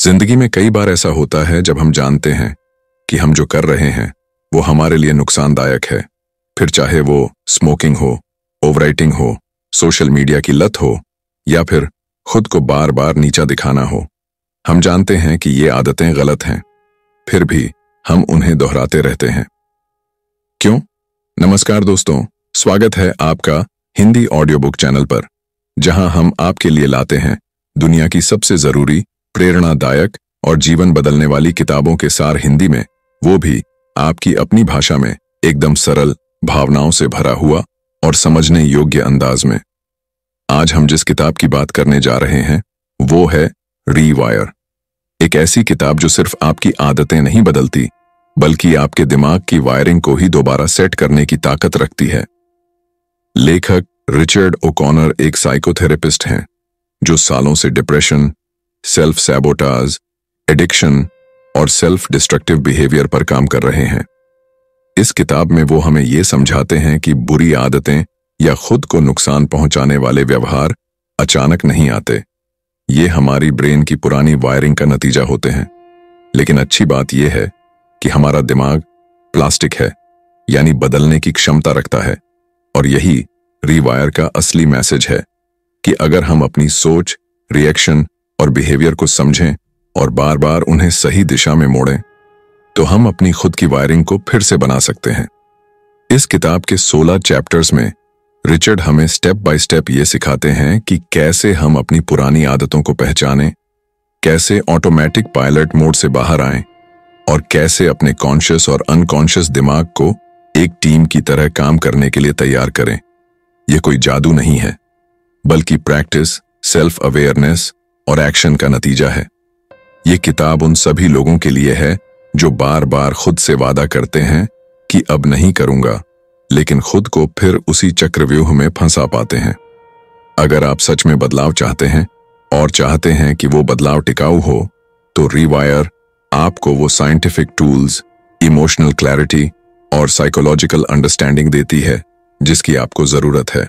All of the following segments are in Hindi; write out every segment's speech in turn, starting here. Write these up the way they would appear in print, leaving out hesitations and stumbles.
जिंदगी में कई बार ऐसा होता है जब हम जानते हैं कि हम जो कर रहे हैं वो हमारे लिए नुकसानदायक है। फिर चाहे वो स्मोकिंग हो, ओवरराइटिंग हो, सोशल मीडिया की लत हो या फिर खुद को बार बार नीचा दिखाना हो। हम जानते हैं कि ये आदतें गलत हैं, फिर भी हम उन्हें दोहराते रहते हैं। क्यों? नमस्कार दोस्तों, स्वागत है आपका हिंदी ऑडियो बुक चैनल पर, जहां हम आपके लिए लाते हैं दुनिया की सबसे जरूरी, प्रेरणादायक और जीवन बदलने वाली किताबों के सार हिंदी में, वो भी आपकी अपनी भाषा में, एकदम सरल, भावनाओं से भरा हुआ और समझने योग्य अंदाज में। आज हम जिस किताब की बात करने जा रहे हैं वो है रीवायर। एक ऐसी किताब जो सिर्फ आपकी आदतें नहीं बदलती, बल्कि आपके दिमाग की वायरिंग को ही दोबारा सेट करने की ताकत रखती है। लेखक रिचर्ड ओकॉनर एक साइकोथेरेपिस्ट हैं जो सालों से डिप्रेशन, सेल्फ सैबोटाज, एडिक्शन और सेल्फ डिस्ट्रक्टिव बिहेवियर पर काम कर रहे हैं। इस किताब में वो हमें ये समझाते हैं कि बुरी आदतें या खुद को नुकसान पहुंचाने वाले व्यवहार अचानक नहीं आते। ये हमारी ब्रेन की पुरानी वायरिंग का नतीजा होते हैं। लेकिन अच्छी बात यह है कि हमारा दिमाग प्लास्टिक है, यानी बदलने की क्षमता रखता है। और यही रीवायर का असली मैसेज है कि अगर हम अपनी सोच, रिएक्शन और बिहेवियर को समझें और बार बार उन्हें सही दिशा में मोड़ें, तो हम अपनी खुद की वायरिंग को फिर से बना सकते हैं। इस किताब के 16 चैप्टर्स में रिचर्ड हमें स्टेप बाय स्टेप ये सिखाते हैं कि कैसे हम अपनी पुरानी आदतों को पहचानें, कैसे ऑटोमेटिक पायलट मोड से बाहर आएं और कैसे अपने कॉन्शियस और अनकॉन्शियस दिमाग को एक टीम की तरह काम करने के लिए तैयार करें। यह कोई जादू नहीं है, बल्कि प्रैक्टिस, सेल्फ अवेयरनेस और एक्शन का नतीजा है। ये किताब उन सभी लोगों के लिए है जो बार बार खुद से वादा करते हैं कि अब नहीं करूंगा, लेकिन खुद को फिर उसी चक्रव्यूह में फंसा पाते हैं। अगर आप सच में बदलाव चाहते हैं और चाहते हैं कि वो बदलाव टिकाऊ हो, तो रीवायर आपको वो साइंटिफिक टूल्स, इमोशनल क्लैरिटी और साइकोलॉजिकल अंडरस्टैंडिंग देती है जिसकी आपको जरूरत है।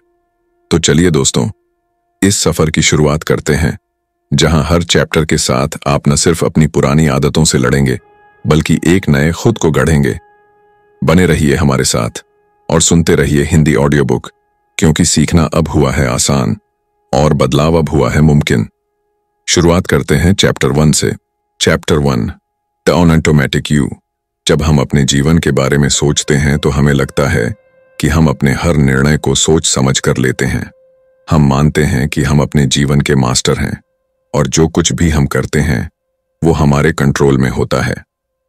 तो चलिए दोस्तों, इस सफर की शुरुआत करते हैं, जहां हर चैप्टर के साथ आप न सिर्फ अपनी पुरानी आदतों से लड़ेंगे, बल्कि एक नए खुद को गढ़ेंगे। बने रहिए हमारे साथ और सुनते रहिए हिंदी ऑडियो बुक, क्योंकि सीखना अब हुआ है आसान और बदलाव अब हुआ है मुमकिन। शुरुआत करते हैं चैप्टर 1 से। Chapter 1, the automatic you. जब हम अपने जीवन के बारे में सोचते हैं तो हमें लगता है कि हम अपने हर निर्णय को सोच समझ कर लेते हैं। हम मानते हैं कि हम अपने जीवन के मास्टर हैं और जो कुछ भी हम करते हैं वो हमारे कंट्रोल में होता है।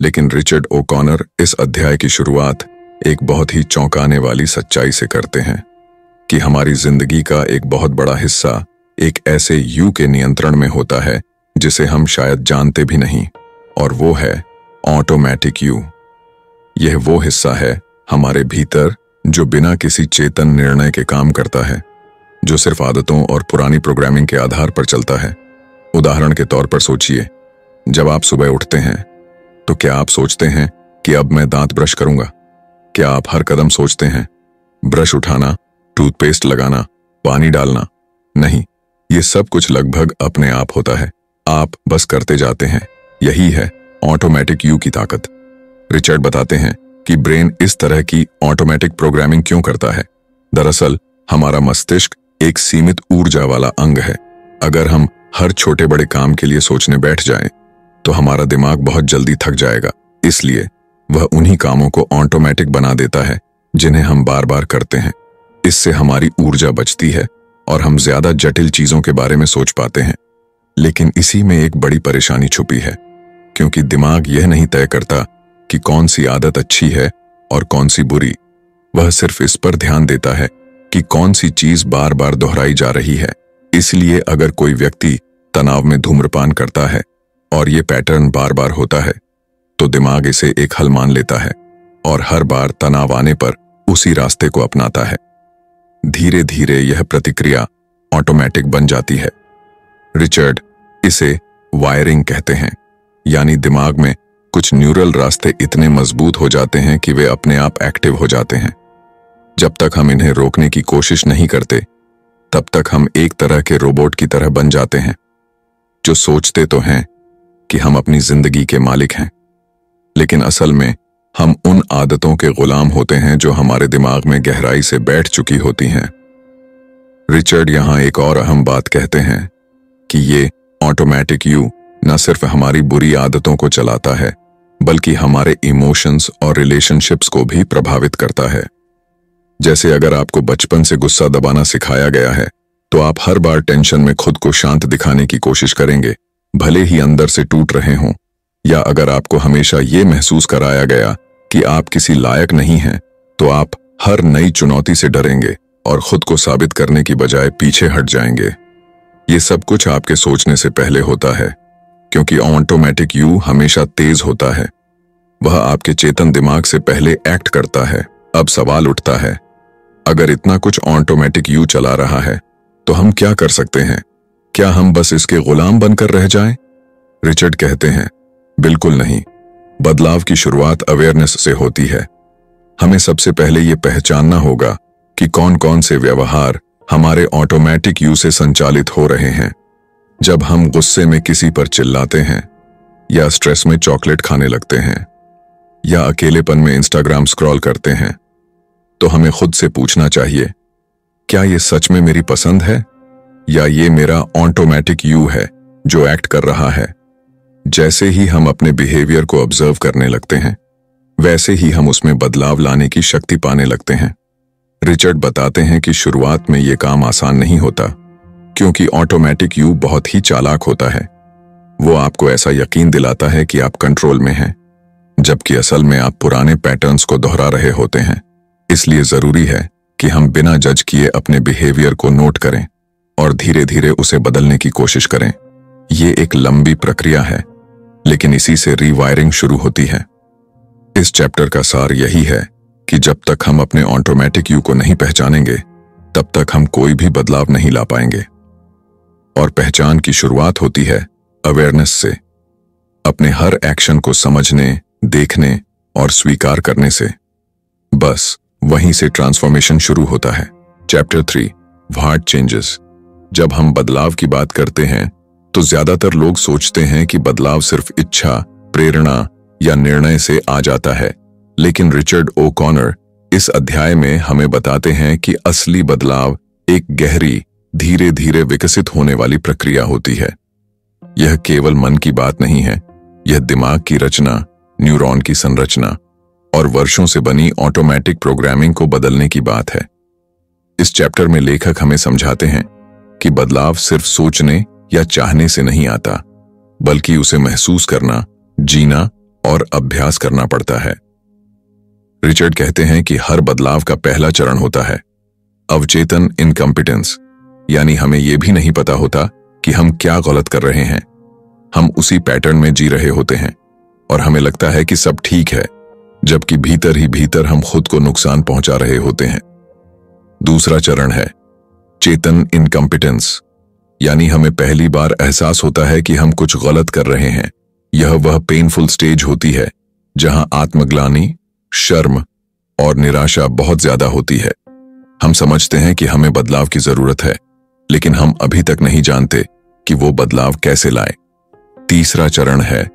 लेकिन रिचर्ड ओकॉनर इस अध्याय की शुरुआत एक बहुत ही चौंकाने वाली सच्चाई से करते हैं कि हमारी जिंदगी का एक बहुत बड़ा हिस्सा एक ऐसे यू के नियंत्रण में होता है जिसे हम शायद जानते भी नहीं, और वो है ऑटोमेटिक यू। यह वो हिस्सा है हमारे भीतर जो बिना किसी चेतन निर्णय के काम करता है, जो सिर्फ आदतों और पुरानी प्रोग्रामिंग के आधार पर चलता है। उदाहरण के तौर पर सोचिए, जब आप सुबह उठते हैं तो क्या आप सोचते हैं कि अब मैं दांत ब्रश करूंगा? क्या आप हर कदम सोचते हैं ब्रश उठाना, टूथपेस्ट लगाना, पानी डालना? नहीं, ये सब कुछ लगभग अपने आप होता है। आप बस करते जाते हैं। यही है ऑटोमेटिक यू की ताकत। रिचर्ड बताते हैं कि ब्रेन इस तरह की ऑटोमेटिक प्रोग्रामिंग क्यों करता है। दरअसल हमारा मस्तिष्क एक सीमित ऊर्जा वाला अंग है। अगर हम हर छोटे बड़े काम के लिए सोचने बैठ जाएं, तो हमारा दिमाग बहुत जल्दी थक जाएगा। इसलिए वह उन्हीं कामों को ऑटोमेटिक बना देता है जिन्हें हम बार बार करते हैं। इससे हमारी ऊर्जा बचती है और हम ज्यादा जटिल चीजों के बारे में सोच पाते हैं। लेकिन इसी में एक बड़ी परेशानी छुपी है, क्योंकि दिमाग यह नहीं तय करता कि कौन सी आदत अच्छी है और कौन सी बुरी। वह सिर्फ इस पर ध्यान देता है कि कौन सी चीज बार बार दोहराई जा रही है। इसलिए अगर कोई व्यक्ति तनाव में धूम्रपान करता है और ये पैटर्न बार बार होता है, तो दिमाग इसे एक हल मान लेता है और हर बार तनाव आने पर उसी रास्ते को अपनाता है। धीरे धीरे यह प्रतिक्रिया ऑटोमेटिक बन जाती है। रिचर्ड इसे वायरिंग कहते हैं, यानी दिमाग में कुछ न्यूरल रास्ते इतने मजबूत हो जाते हैं कि वे अपने आप एक्टिव हो जाते हैं। जब तक हम इन्हें रोकने की कोशिश नहीं करते, तब तक हम एक तरह के रोबोट की तरह बन जाते हैं, जो सोचते तो हैं कि हम अपनी जिंदगी के मालिक हैं, लेकिन असल में हम उन आदतों के गुलाम होते हैं जो हमारे दिमाग में गहराई से बैठ चुकी होती हैं। रिचर्ड यहां एक और अहम बात कहते हैं कि ये ऑटोमेटिक यू न सिर्फ हमारी बुरी आदतों को चलाता है, बल्कि हमारे इमोशंस और रिलेशनशिप्स को भी प्रभावित करता है। जैसे अगर आपको बचपन से गुस्सा दबाना सिखाया गया है, तो आप हर बार टेंशन में खुद को शांत दिखाने की कोशिश करेंगे, भले ही अंदर से टूट रहे हों। या अगर आपको हमेशा ये महसूस कराया गया कि आप किसी लायक नहीं हैं, तो आप हर नई चुनौती से डरेंगे और खुद को साबित करने की बजाय पीछे हट जाएंगे। ये सब कुछ आपके सोचने से पहले होता है, क्योंकि ऑटोमेटिक यू हमेशा तेज होता है। वह आपके चेतन दिमाग से पहले एक्ट करता है। अब सवाल उठता है, अगर इतना कुछ ऑटोमेटिक यू चला रहा है, तो हम क्या कर सकते हैं? क्या हम बस इसके गुलाम बनकर रह जाएं? रिचर्ड कहते हैं, बिल्कुल नहीं। बदलाव की शुरुआत अवेयरनेस से होती है। हमें सबसे पहले ये पहचानना होगा कि कौन कौन से व्यवहार हमारे ऑटोमेटिक यू से संचालित हो रहे हैं। जब हम गुस्से में किसी पर चिल्लाते हैं, या स्ट्रेस में चॉकलेट खाने लगते हैं, या अकेलेपन में इंस्टाग्राम स्क्रॉल करते हैं, तो हमें खुद से पूछना चाहिए, क्या ये सच में मेरी पसंद है, या ये मेरा ऑटोमेटिक यू है जो एक्ट कर रहा है? जैसे ही हम अपने बिहेवियर को ऑब्जर्व करने लगते हैं, वैसे ही हम उसमें बदलाव लाने की शक्ति पाने लगते हैं। रिचर्ड बताते हैं कि शुरुआत में ये काम आसान नहीं होता, क्योंकि ऑटोमेटिक यू बहुत ही चालाक होता है। वो आपको ऐसा यकीन दिलाता है कि आप कंट्रोल में हैं, जबकि असल में आप पुराने पैटर्न्स को दोहरा रहे होते हैं। इसलिए जरूरी है कि हम बिना जज किए अपने बिहेवियर को नोट करें और धीरे धीरे उसे बदलने की कोशिश करें। ये एक लंबी प्रक्रिया है, लेकिन इसी से रीवायरिंग शुरू होती है। इस चैप्टर का सार यही है कि जब तक हम अपने ऑटोमेटिक यू को नहीं पहचानेंगे, तब तक हम कोई भी बदलाव नहीं ला पाएंगे। और पहचान की शुरुआत होती है अवेयरनेस से, अपने हर एक्शन को समझने, देखने और स्वीकार करने से। बस वहीं से ट्रांसफॉर्मेशन शुरू होता है। Chapter 3, what changes. जब हम बदलाव की बात करते हैं, तो ज्यादातर लोग सोचते हैं कि बदलाव सिर्फ इच्छा, प्रेरणा या निर्णय से आ जाता है। लेकिन रिचर्ड ओ कॉनर इस अध्याय में हमें बताते हैं कि असली बदलाव एक गहरी, धीरे धीरे विकसित होने वाली प्रक्रिया होती है। यह केवल मन की बात नहीं है, यह दिमाग की रचना, न्यूरॉन की संरचना और वर्षों से बनी ऑटोमेटिक प्रोग्रामिंग को बदलने की बात है। इस चैप्टर में लेखक हमें समझाते हैं कि बदलाव सिर्फ सोचने या चाहने से नहीं आता, बल्कि उसे महसूस करना, जीना और अभ्यास करना पड़ता है। रिचर्ड कहते हैं कि हर बदलाव का पहला चरण होता है अवचेतन इनकम्पिटेंस, यानी हमें यह भी नहीं पता होता कि हम क्या गलत कर रहे हैं। हम उसी पैटर्न में जी रहे होते हैं और हमें लगता है कि सब ठीक है, जबकि भीतर ही भीतर हम खुद को नुकसान पहुंचा रहे होते हैं। दूसरा चरण है चेतन इनकम्पिटेंस, यानी हमें पहली बार एहसास होता है कि हम कुछ गलत कर रहे हैं। यह वह पेनफुल स्टेज होती है जहां आत्मग्लानि, शर्म और निराशा बहुत ज्यादा होती है। हम समझते हैं कि हमें बदलाव की जरूरत है, लेकिन हम अभी तक नहीं जानते कि वो बदलाव कैसे लाए। तीसरा चरण है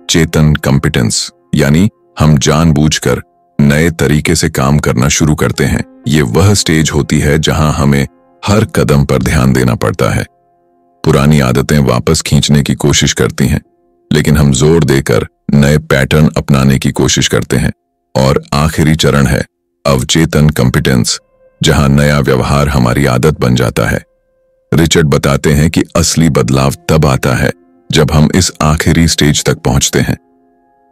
चेतन कॉम्पिटेंस, यानी हम जानबूझकर नए तरीके से काम करना शुरू करते हैं। ये वह स्टेज होती है जहां हमें हर कदम पर ध्यान देना पड़ता है। पुरानी आदतें वापस खींचने की कोशिश करती हैं, लेकिन हम जोर देकर नए पैटर्न अपनाने की कोशिश करते हैं। और आखिरी चरण है अवचेतन कॉम्पिटेंस, जहां नया व्यवहार हमारी आदत बन जाता है। रिचर्ड बताते हैं कि असली बदलाव तब आता है जब हम इस आखिरी स्टेज तक पहुंचते हैं,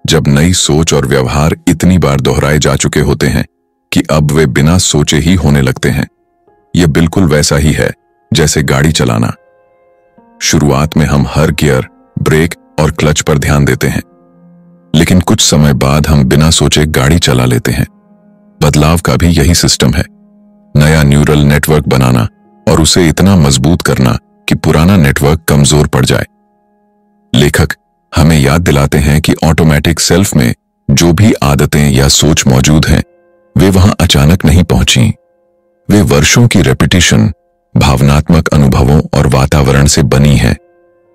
जब नई सोच और व्यवहार इतनी बार दोहराए जा चुके होते हैं कि अब वे बिना सोचे ही होने लगते हैं। यह बिल्कुल वैसा ही है जैसे गाड़ी चलाना। शुरुआत में हम हर गियर, ब्रेक और क्लच पर ध्यान देते हैं, लेकिन कुछ समय बाद हम बिना सोचे गाड़ी चला लेते हैं। बदलाव का भी यही सिस्टम है, नया न्यूरल नेटवर्क बनाना और उसे इतना मजबूत करना कि पुराना नेटवर्क कमजोर पड़ जाए। लेखक हमें याद दिलाते हैं कि ऑटोमेटिक सेल्फ में जो भी आदतें या सोच मौजूद हैं, वे वहां अचानक नहीं पहुंची। वे वर्षों की रेपिटेशन, भावनात्मक अनुभवों और वातावरण से बनी हैं।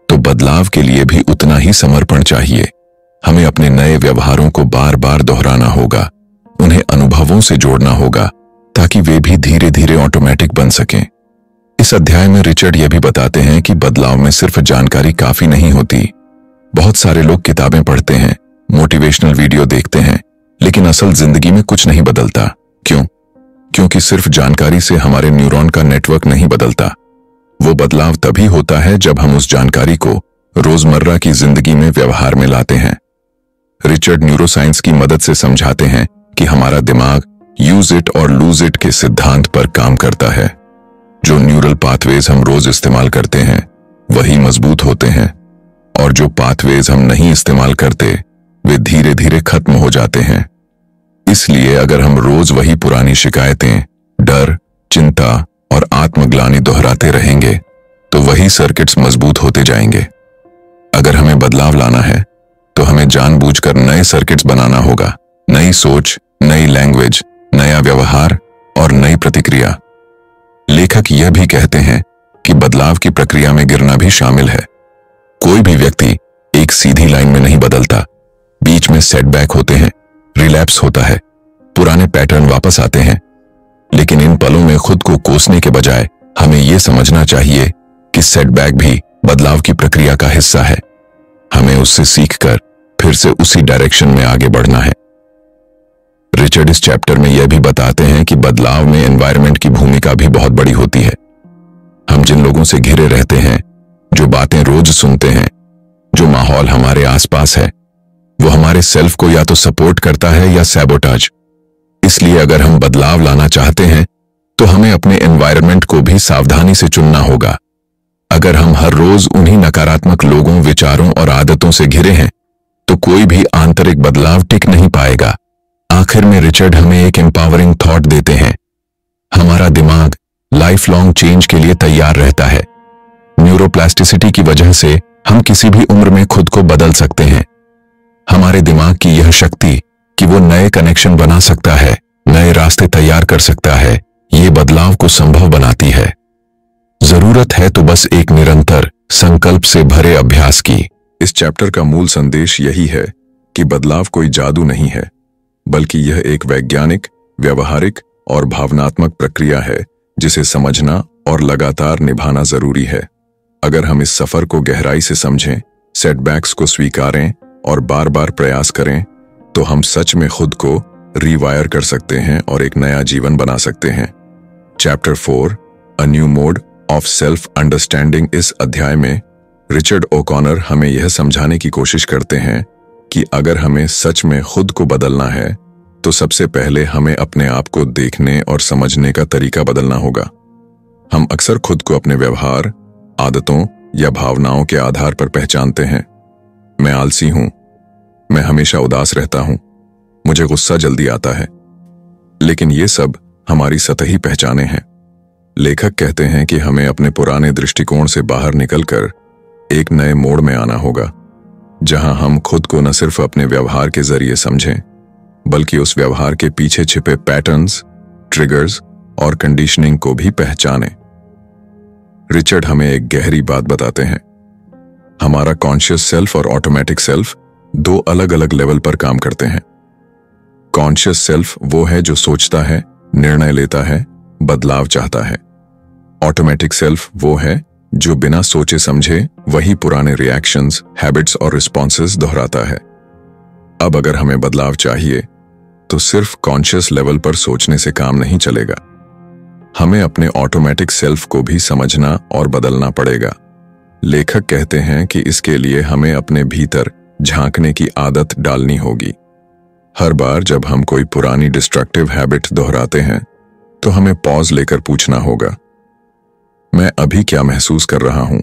तो बदलाव के लिए भी उतना उतना ही समर्पण चाहिए। हमें अपने नए व्यवहारों को बार बार दोहराना होगा, उन्हें अनुभवों से जोड़ना होगा ताकि वे भी धीरे धीरे ऑटोमेटिक बन सकें। इस अध्याय में रिचर्ड यह भी बताते हैं कि बदलाव में सिर्फ जानकारी काफी नहीं होती। बहुत सारे लोग किताबें पढ़ते हैं, मोटिवेशनल वीडियो देखते हैं, लेकिन असल जिंदगी में कुछ नहीं बदलता। क्यों? क्योंकि सिर्फ जानकारी से हमारे न्यूरॉन का नेटवर्क नहीं बदलता। वो बदलाव तभी होता है जब हम उस जानकारी को रोजमर्रा की जिंदगी में व्यवहार में लाते हैं। रिचर्ड न्यूरोसाइंस की मदद से समझाते हैं कि हमारा दिमाग यूज इट और लूज इट के सिद्धांत पर काम करता है। जो न्यूरल पाथवेज हम रोज इस्तेमाल करते हैं वही मजबूत होते हैं, और जो पाथवेज हम नहीं इस्तेमाल करते वे धीरे धीरे खत्म हो जाते हैं। इसलिए अगर हम रोज वही पुरानी शिकायतें, डर, चिंता और आत्मग्लानि दोहराते रहेंगे तो वही सर्किट्स मजबूत होते जाएंगे। अगर हमें बदलाव लाना है तो हमें जानबूझकर नए सर्किट्स बनाना होगा। नई सोच, नई लैंग्वेज, नया व्यवहार और नई प्रतिक्रिया। लेखक यह भी कहते हैं कि बदलाव की प्रक्रिया में गिरना भी शामिल है। कोई भी व्यक्ति एक सीधी लाइन में नहीं बदलता। बीच में सेटबैक होते हैं, रिलैप्स होता है, पुराने पैटर्न वापस आते हैं। लेकिन इन पलों में खुद को कोसने के बजाय हमें यह समझना चाहिए कि सेटबैक भी बदलाव की प्रक्रिया का हिस्सा है। हमें उससे सीखकर फिर से उसी डायरेक्शन में आगे बढ़ना है। रिचर्ड इस चैप्टर में यह भी बताते हैं कि बदलाव में एनवायरनमेंट की भूमिका भी बहुत बड़ी होती है। हम जिन लोगों से घिरे रहते हैं, जो बातें रोज सुनते हैं, जो माहौल हमारे आसपास है, वो हमारे सेल्फ को या तो सपोर्ट करता है या सैबोटाज। इसलिए अगर हम बदलाव लाना चाहते हैं तो हमें अपने एनवायरनमेंट को भी सावधानी से चुनना होगा। अगर हम हर रोज उन्हीं नकारात्मक लोगों, विचारों और आदतों से घिरे हैं तो कोई भी आंतरिक बदलाव टिक नहीं पाएगा। आखिर में रिचर्ड हमें एक एम्पावरिंग थॉट देते हैं। हमारा दिमाग लाइफ लॉन्ग चेंज के लिए तैयार रहता है। न्यूरोप्लास्टिसिटी की वजह से हम किसी भी उम्र में खुद को बदल सकते हैं। हमारे दिमाग की यह शक्ति कि वो नए कनेक्शन बना सकता है, नए रास्ते तैयार कर सकता है, ये बदलाव को संभव बनाती है। जरूरत है तो बस एक निरंतर संकल्प से भरे अभ्यास की। इस चैप्टर का मूल संदेश यही है कि बदलाव कोई जादू नहीं है, बल्कि यह एक वैज्ञानिक, व्यवहारिक और भावनात्मक प्रक्रिया है जिसे समझना और लगातार निभाना जरूरी है। अगर हम इस सफर को गहराई से समझें, सेटबैक्स को स्वीकारें और बार बार प्रयास करें, तो हम सच में खुद को रीवायर कर सकते हैं और एक नया जीवन बना सकते हैं। Chapter 4 a new mode of self understanding. इस अध्याय में रिचर्ड ओकॉनर हमें यह समझाने की कोशिश करते हैं कि अगर हमें सच में खुद को बदलना है तो सबसे पहले हमें अपने आप को देखने और समझने का तरीका बदलना होगा। हम अक्सर खुद को अपने व्यवहार, आदतों या भावनाओं के आधार पर पहचानते हैं। मैं आलसी हूं, मैं हमेशा उदास रहता हूं, मुझे गुस्सा जल्दी आता है। लेकिन ये सब हमारी सतही पहचाने हैं। लेखक कहते हैं कि हमें अपने पुराने दृष्टिकोण से बाहर निकलकर एक नए मोड़ में आना होगा, जहां हम खुद को न सिर्फ अपने व्यवहार के जरिए समझें, बल्कि उस व्यवहार के पीछे छिपे पैटर्न्स, ट्रिगर्स और कंडीशनिंग को भी पहचानें। रिचर्ड हमें एक गहरी बात बताते हैं। हमारा कॉन्शियस सेल्फ और ऑटोमेटिक सेल्फ दो अलग अलग लेवल पर काम करते हैं। कॉन्शियस सेल्फ वो है जो सोचता है, निर्णय लेता है, बदलाव चाहता है। ऑटोमेटिक सेल्फ वो है जो बिना सोचे समझे वही पुराने रिएक्शंस, हैबिट्स और रिस्पॉन्सेस दोहराता है। अब अगर हमें बदलाव चाहिए तो सिर्फ कॉन्शियस लेवल पर सोचने से काम नहीं चलेगा। हमें अपने ऑटोमेटिक सेल्फ को भी समझना और बदलना पड़ेगा। लेखक कहते हैं कि इसके लिए हमें अपने भीतर झांकने की आदत डालनी होगी। हर बार जब हम कोई पुरानी डिस्ट्रक्टिव हैबिट दोहराते हैं तो हमें पॉज लेकर पूछना होगा, मैं अभी क्या महसूस कर रहा हूं?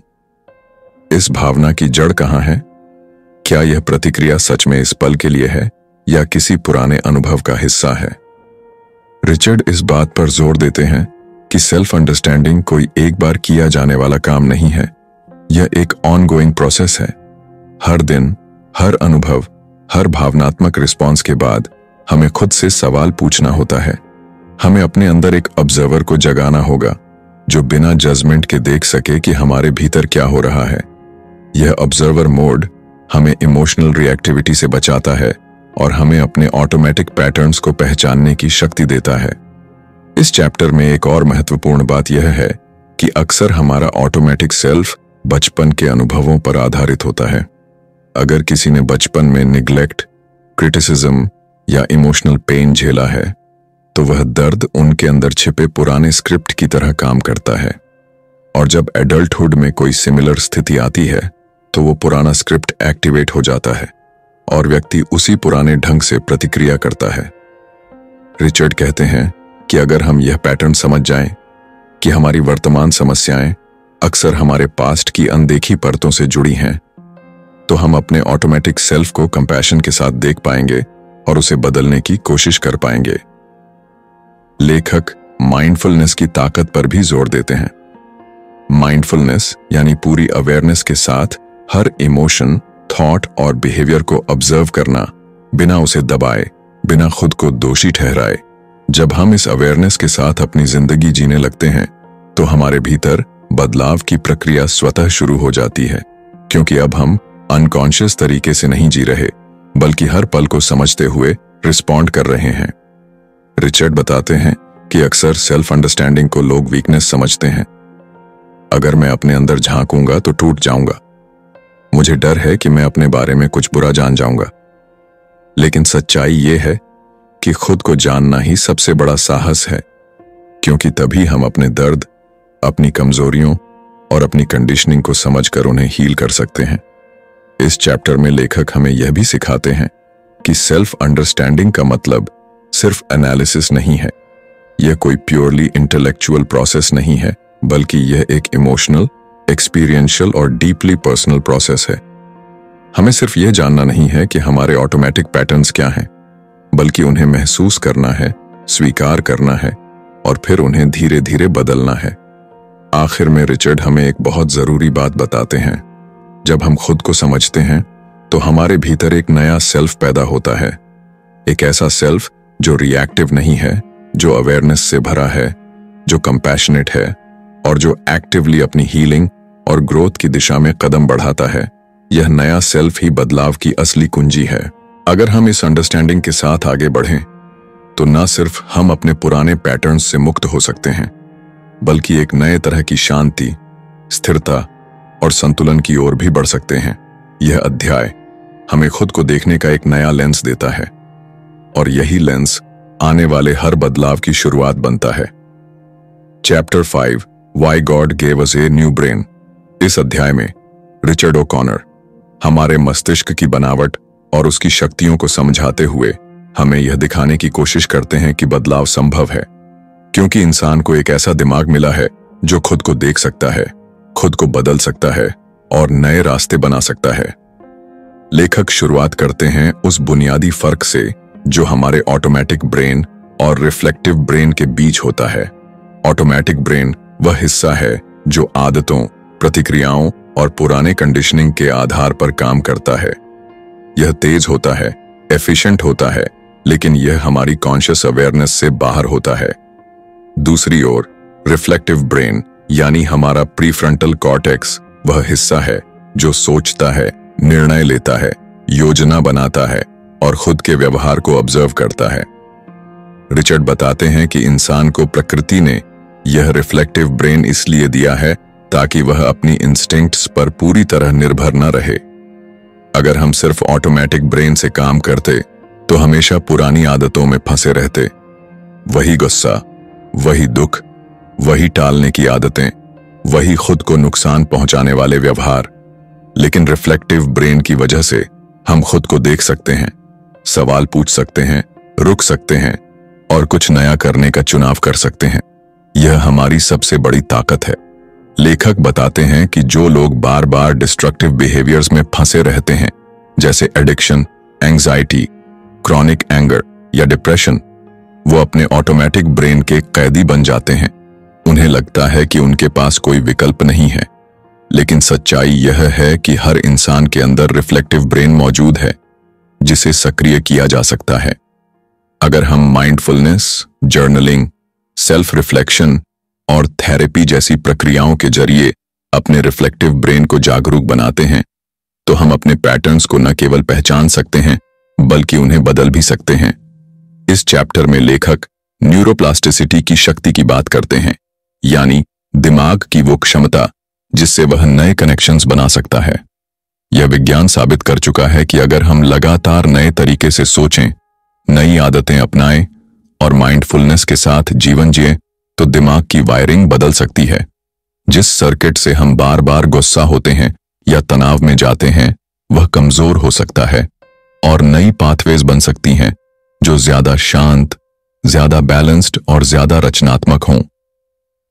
इस भावना की जड़ कहां है? क्या यह प्रतिक्रिया सच में इस पल के लिए है या किसी पुराने अनुभव का हिस्सा है? रिचर्ड इस बात पर जोर देते हैं कि सेल्फ अंडरस्टैंडिंग कोई एक बार किया जाने वाला काम नहीं है। यह एक ऑनगोइंग प्रोसेस है। हर दिन, हर अनुभव, हर भावनात्मक रिस्पॉन्स के बाद हमें खुद से सवाल पूछना होता है। हमें अपने अंदर एक ऑब्जर्वर को जगाना होगा जो बिना जजमेंट के देख सके कि हमारे भीतर क्या हो रहा है। यह ऑब्जर्वर मोड हमें इमोशनल रिएक्टिविटी से बचाता है और हमें अपने ऑटोमेटिक पैटर्न्स को पहचानने की शक्ति देता है। इस चैप्टर में एक और महत्वपूर्ण बात यह है कि अक्सर हमारा ऑटोमेटिक सेल्फ बचपन के अनुभवों पर आधारित होता है। अगर किसी ने बचपन में निग्लेक्ट, क्रिटिसिज्म या इमोशनल पेन झेला है तो वह दर्द उनके अंदर छिपे पुराने स्क्रिप्ट की तरह काम करता है, और जब एडल्टहुड में कोई सिमिलर स्थिति आती है तो वो पुराना स्क्रिप्ट एक्टिवेट हो जाता है और व्यक्ति उसी पुराने ढंग से प्रतिक्रिया करता है। रिचर्ड कहते हैं कि अगर हम यह पैटर्न समझ जाएं कि हमारी वर्तमान समस्याएं अक्सर हमारे पास्ट की अनदेखी परतों से जुड़ी हैं, तो हम अपने ऑटोमेटिक सेल्फ को कंपैशन के साथ देख पाएंगे और उसे बदलने की कोशिश कर पाएंगे। लेखक माइंडफुलनेस की ताकत पर भी जोर देते हैं। माइंडफुलनेस यानी पूरी अवेयरनेस के साथ हर इमोशन, थॉट और बिहेवियर को ऑब्जर्व करना, बिना उसे दबाए, बिना खुद को दोषी ठहराए। जब हम इस अवेयरनेस के साथ अपनी जिंदगी जीने लगते हैं तो हमारे भीतर बदलाव की प्रक्रिया स्वतः शुरू हो जाती है, क्योंकि अब हम अनकॉन्शियस तरीके से नहीं जी रहे बल्कि हर पल को समझते हुए रिस्पॉन्ड कर रहे हैं। रिचर्ड बताते हैं कि अक्सर सेल्फ अंडरस्टैंडिंग को लोग वीकनेस समझते हैं। अगर मैं अपने अंदर झांकूंगा तो टूट जाऊंगा, मुझे डर है कि मैं अपने बारे में कुछ बुरा जान जाऊंगा। लेकिन सच्चाई यह है कि खुद को जानना ही सबसे बड़ा साहस है, क्योंकि तभी हम अपने दर्द, अपनी कमजोरियों और अपनी कंडीशनिंग को समझकर उन्हें हील कर सकते हैं। इस चैप्टर में लेखक हमें यह भी सिखाते हैं कि सेल्फ अंडरस्टैंडिंग का मतलब सिर्फ एनालिसिस नहीं है। यह कोई प्योरली इंटेलेक्चुअल प्रोसेस नहीं है, बल्कि यह एक इमोशनल, एक्सपीरियंशियल और डीपली पर्सनल प्रोसेस है। हमें सिर्फ यह जानना नहीं है कि हमारे ऑटोमेटिक पैटर्न्स क्या हैं, बल्कि उन्हें महसूस करना है, स्वीकार करना है और फिर उन्हें धीरे धीरे बदलना है। आखिर में रिचर्ड हमें एक बहुत जरूरी बात बताते हैं। जब हम खुद को समझते हैं तो हमारे भीतर एक नया सेल्फ पैदा होता है, एक ऐसा सेल्फ जो रिएक्टिव नहीं है, जो अवेयरनेस से भरा है, जो कंपैशनेट है और जो एक्टिवली अपनी हीलिंग और ग्रोथ की दिशा में कदम बढ़ाता है। यह नया सेल्फ ही बदलाव की असली कुंजी है। अगर हम इस अंडरस्टैंडिंग के साथ आगे बढ़ें तो न सिर्फ हम अपने पुराने पैटर्न्स से मुक्त हो सकते हैं, बल्कि एक नए तरह की शांति, स्थिरता और संतुलन की ओर भी बढ़ सकते हैं। यह अध्याय हमें खुद को देखने का एक नया लेंस देता है, और यही लेंस आने वाले हर बदलाव की शुरुआत बनता है। Chapter 5 why God gave us a new brain. इस अध्याय में रिचर्ड ओकॉनर हमारे मस्तिष्क की बनावट और उसकी शक्तियों को समझाते हुए हमें यह दिखाने की कोशिश करते हैं कि बदलाव संभव है, क्योंकि इंसान को एक ऐसा दिमाग मिला है जो खुद को देख सकता है, खुद को बदल सकता है और नए रास्ते बना सकता है। लेखक शुरुआत करते हैं उस बुनियादी फर्क से जो हमारे ऑटोमेटिक ब्रेन और रिफ्लेक्टिव ब्रेन के बीच होता है। ऑटोमेटिक ब्रेन वह हिस्सा है जो आदतों, प्रतिक्रियाओं और पुराने कंडीशनिंग के आधार पर काम करता है। यह तेज होता है, एफिशिएंट होता है, लेकिन यह हमारी कॉन्शियस अवेयरनेस से बाहर होता है। दूसरी ओर रिफ्लेक्टिव ब्रेन यानी हमारा प्रीफ्रंटल कॉर्टेक्स वह हिस्सा है जो सोचता है, निर्णय लेता है, योजना बनाता है और खुद के व्यवहार को ऑब्जर्व करता है। रिचर्ड बताते हैं कि इंसान को प्रकृति ने यह रिफ्लेक्टिव ब्रेन इसलिए दिया है ताकि वह अपनी इंस्टिंक्ट्स पर पूरी तरह निर्भर न रहे। अगर हम सिर्फ ऑटोमेटिक ब्रेन से काम करते तो हमेशा पुरानी आदतों में फंसे रहते। वही गुस्सा, वही दुख, वही टालने की आदतें, वही खुद को नुकसान पहुंचाने वाले व्यवहार। लेकिन रिफ्लेक्टिव ब्रेन की वजह से हम खुद को देख सकते हैं, सवाल पूछ सकते हैं, रुक सकते हैं और कुछ नया करने का चुनाव कर सकते हैं। यह हमारी सबसे बड़ी ताकत है। लेखक बताते हैं कि जो लोग बार बार डिस्ट्रक्टिव बिहेवियर्स में फंसे रहते हैं, जैसे एडिक्शन, एंजाइटी, क्रॉनिक एंगर या डिप्रेशन, वो अपने ऑटोमेटिक ब्रेन के कैदी बन जाते हैं। उन्हें लगता है कि उनके पास कोई विकल्प नहीं है, लेकिन सच्चाई यह है कि हर इंसान के अंदर रिफ्लेक्टिव ब्रेन मौजूद है जिसे सक्रिय किया जा सकता है। अगर हम माइंडफुलनेस, जर्नलिंग, सेल्फ रिफ्लेक्शन और थेरेपी जैसी प्रक्रियाओं के जरिए अपने रिफ्लेक्टिव ब्रेन को जागरूक बनाते हैं तो हम अपने पैटर्न्स को न केवल पहचान सकते हैं बल्कि उन्हें बदल भी सकते हैं। इस चैप्टर में लेखक न्यूरोप्लास्टिसिटी की शक्ति की बात करते हैं, यानी दिमाग की वो क्षमता जिससे वह नए कनेक्शंस बना सकता है। यह विज्ञान साबित कर चुका है कि अगर हम लगातार नए तरीके से सोचें, नई आदतें अपनाएं और माइंडफुलनेस के साथ जीवन जिएं, तो दिमाग की वायरिंग बदल सकती है। जिस सर्किट से हम बार बार गुस्सा होते हैं या तनाव में जाते हैं, वह कमजोर हो सकता है और नई पाथवेज बन सकती हैं जो ज्यादा शांत, ज्यादा बैलेंस्ड और ज्यादा रचनात्मक हों।